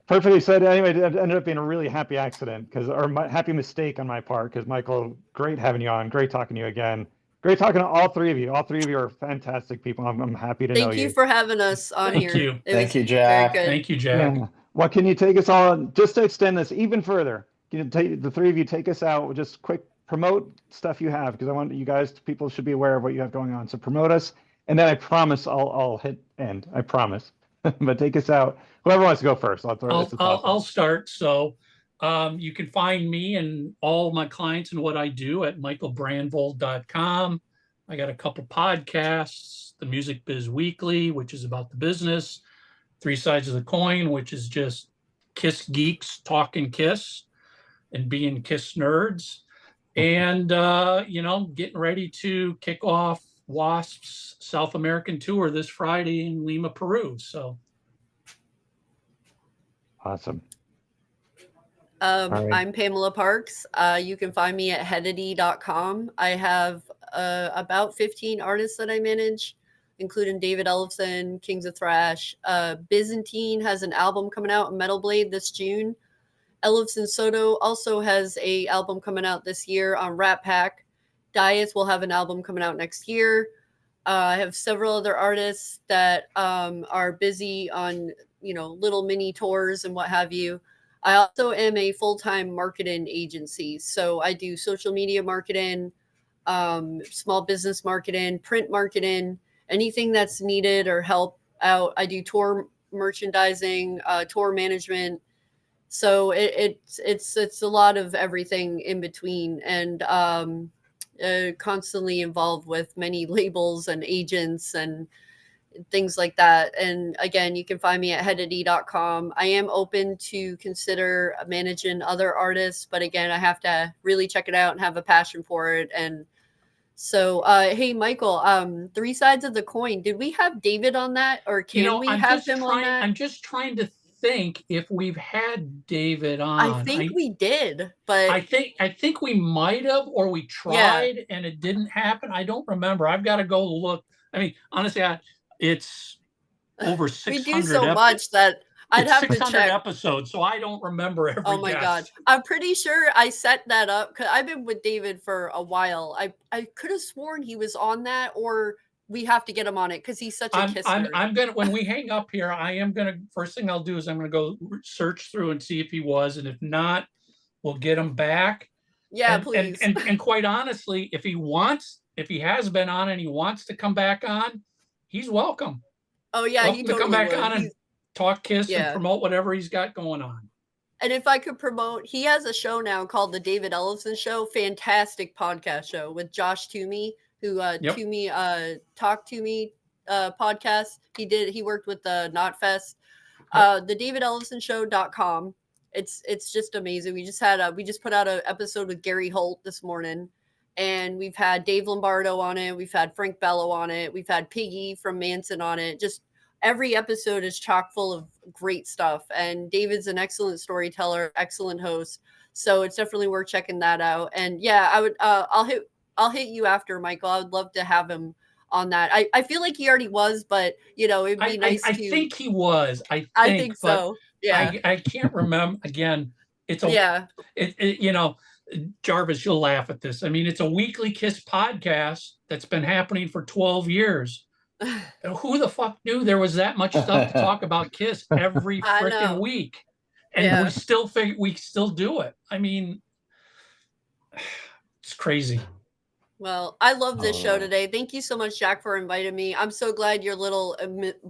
perfectly said. Anyway, it ended up being a really happy accident happy mistake on my part. Because Michael, great having you on. Great talking to you again. Great talking to all three of you. All three of you are fantastic people. I'm happy to know Thank you you. for having us on Thank here. you. It Thank was you, Jack. Very good. Thank you, Jack. Yeah. What can you take us all just to extend this even further? Can you take the three of you take us out with just quick promote stuff you have, because I want you guys, people should be aware of what you have going on. So promote us, and then I promise I'll hit end. I promise. But take us out. Whoever wants to go first, I'll throw this. I'll start. So you can find me and all my clients and what I do at michaelbrandvold.com. I got a couple podcasts, the Music Biz Weekly, which is about the business, Three Sides of the Coin, which is just Kiss geeks talking Kiss and being Kiss nerds. And, getting ready to kick off WASP's South American tour this Friday in Lima, Peru. So Awesome. Right. I'm Pamela Parks. You can find me at headity.com. I have about 15 artists that I manage, including David Ellefson, Kings of Thrash. Byzantine has an album coming out, Metal Blade, this June. Ellefson Soto also has a album coming out this year on Rat Pack. Diets will have an album coming out next year. I have several other artists that are busy on, little mini tours and what have you. I also am a full-time marketing agency. So I do social media marketing, small business marketing, print marketing, anything that's needed or help out. I do tour merchandising, tour management. So it's a lot of everything in between, and constantly involved with many labels and agents and things like that. And again, you can find me at headity.com. I am open to consider managing other artists, but again, I have to really check it out and have a passion for it. And so, hey, Michael, Three Sides of the Coin. Did we have David on that, or can we have him on that? I'm just trying to think if we've had David on. I think we did, but I think we might have, or we tried and it didn't happen. I don't remember. I've got to go look. I mean, honestly, it's over 600. We do so much that I'd have to check episodes, so I don't remember every. Oh my God, I'm pretty sure I set that up because I've been with David for a while. I could have sworn he was on that, or we have to get him on it because he's such a Kiss nerd. I'm gonna, when we hang up here, I am gonna, first thing I'll do is I'm gonna go search through and see if he was, and if not, we'll get him back. Yeah, please. And quite honestly, if he has been on and he wants to come back on, he's welcome. Oh yeah, welcome he to totally come back would. on and talk Kiss and promote whatever he's got going on. And if I could promote, he has a show now called the David Ellefson Show. Fantastic podcast show with Josh Toomey, who Toomey Talk to Me podcast. He worked with the Knotfest. The DavidEllefsonShow.com. It's just amazing. We just put out an episode with Gary Holt this morning, and we've had Dave Lombardo on it. We've had Frank Bello on it. We've had Piggy from Manson on it. Just every episode is chock full of great stuff. And David's an excellent storyteller, excellent host. So it's definitely worth checking that out. And yeah, I would, I'll hit you after, Michael. I would love to have him on that. I feel like he already was, but it'd be nice I to. think he was. I think so. Yeah. I can't remember. Again, it's Jarvis, you'll laugh at this. I mean, it's a weekly Kiss podcast that's been happening for 12 years. Who the fuck knew there was that much stuff to talk about Kiss every freaking week? And we still do it. I mean, it's crazy. Well, I love this show today. Thank you so much, Jack, for inviting me. I'm so glad you're little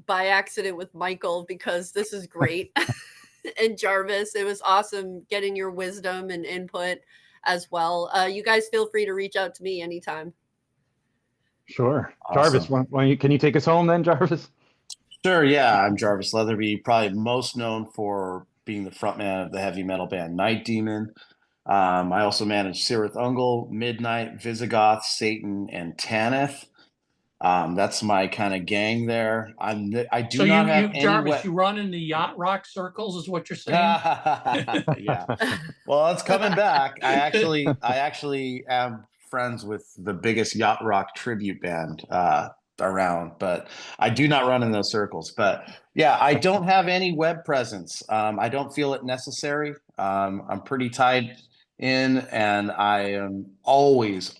by accident with Michael, because this is great. And Jarvis, it was awesome getting your wisdom and input as well. You guys feel free to reach out to me anytime. Sure. Awesome. Jarvis, can you take us home then, Jarvis? Sure, yeah. I'm Jarvis Leatherby, probably most known for being the frontman of the heavy metal band Night Demon. I also manage Sirith Ungol, Midnight, Visigoth, Satan, and Tanith. That's my kind of gang there. Jarvis, you run in the yacht rock circles, is what you're saying? Yeah. Well, it's coming back. I actually am friends with the biggest yacht rock tribute band around, but I do not run in those circles. But yeah, I don't have any web presence. I don't feel it necessary. I'm pretty tied in, and I am always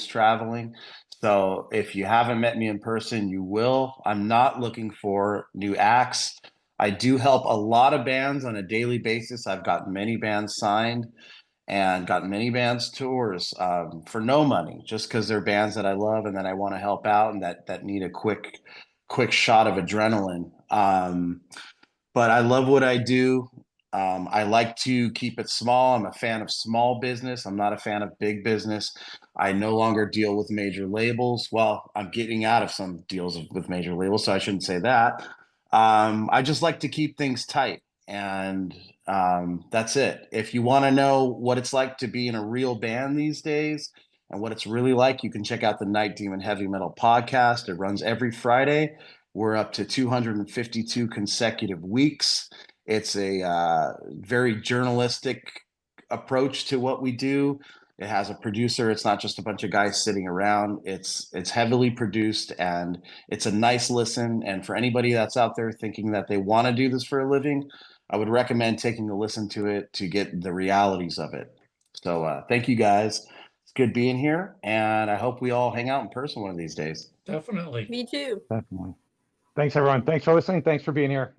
traveling. So if you haven't met me in person, you will. I'm not looking for new acts. I do help a lot of bands on a daily basis. I've got many bands signed and got many bands tours for no money, just because they're bands that I love and that I want to help out and that need a quick shot of adrenaline. But I love what I do. I like to keep it small. I'm a fan of small business. I'm not a fan of big business. I no longer deal with major labels. Well, I'm getting out of some deals with major labels, so I shouldn't say that. I just like to keep things tight, and that's it. If you want to know what it's like to be in a real band these days and what it's really like, you can check out the Night Demon Heavy Metal podcast. It runs every Friday. We're up to 252 consecutive weeks. It's a very journalistic approach to what we do. It has a producer. It's not just a bunch of guys sitting around. It's heavily produced, and it's a nice listen. And for anybody that's out there thinking that they want to do this for a living, I would recommend taking a listen to it to get the realities of it. So thank you guys. It's good being here, and I hope we all hang out in person one of these days. Definitely. Me too. Definitely. Thanks, everyone. Thanks for listening. Thanks for being here.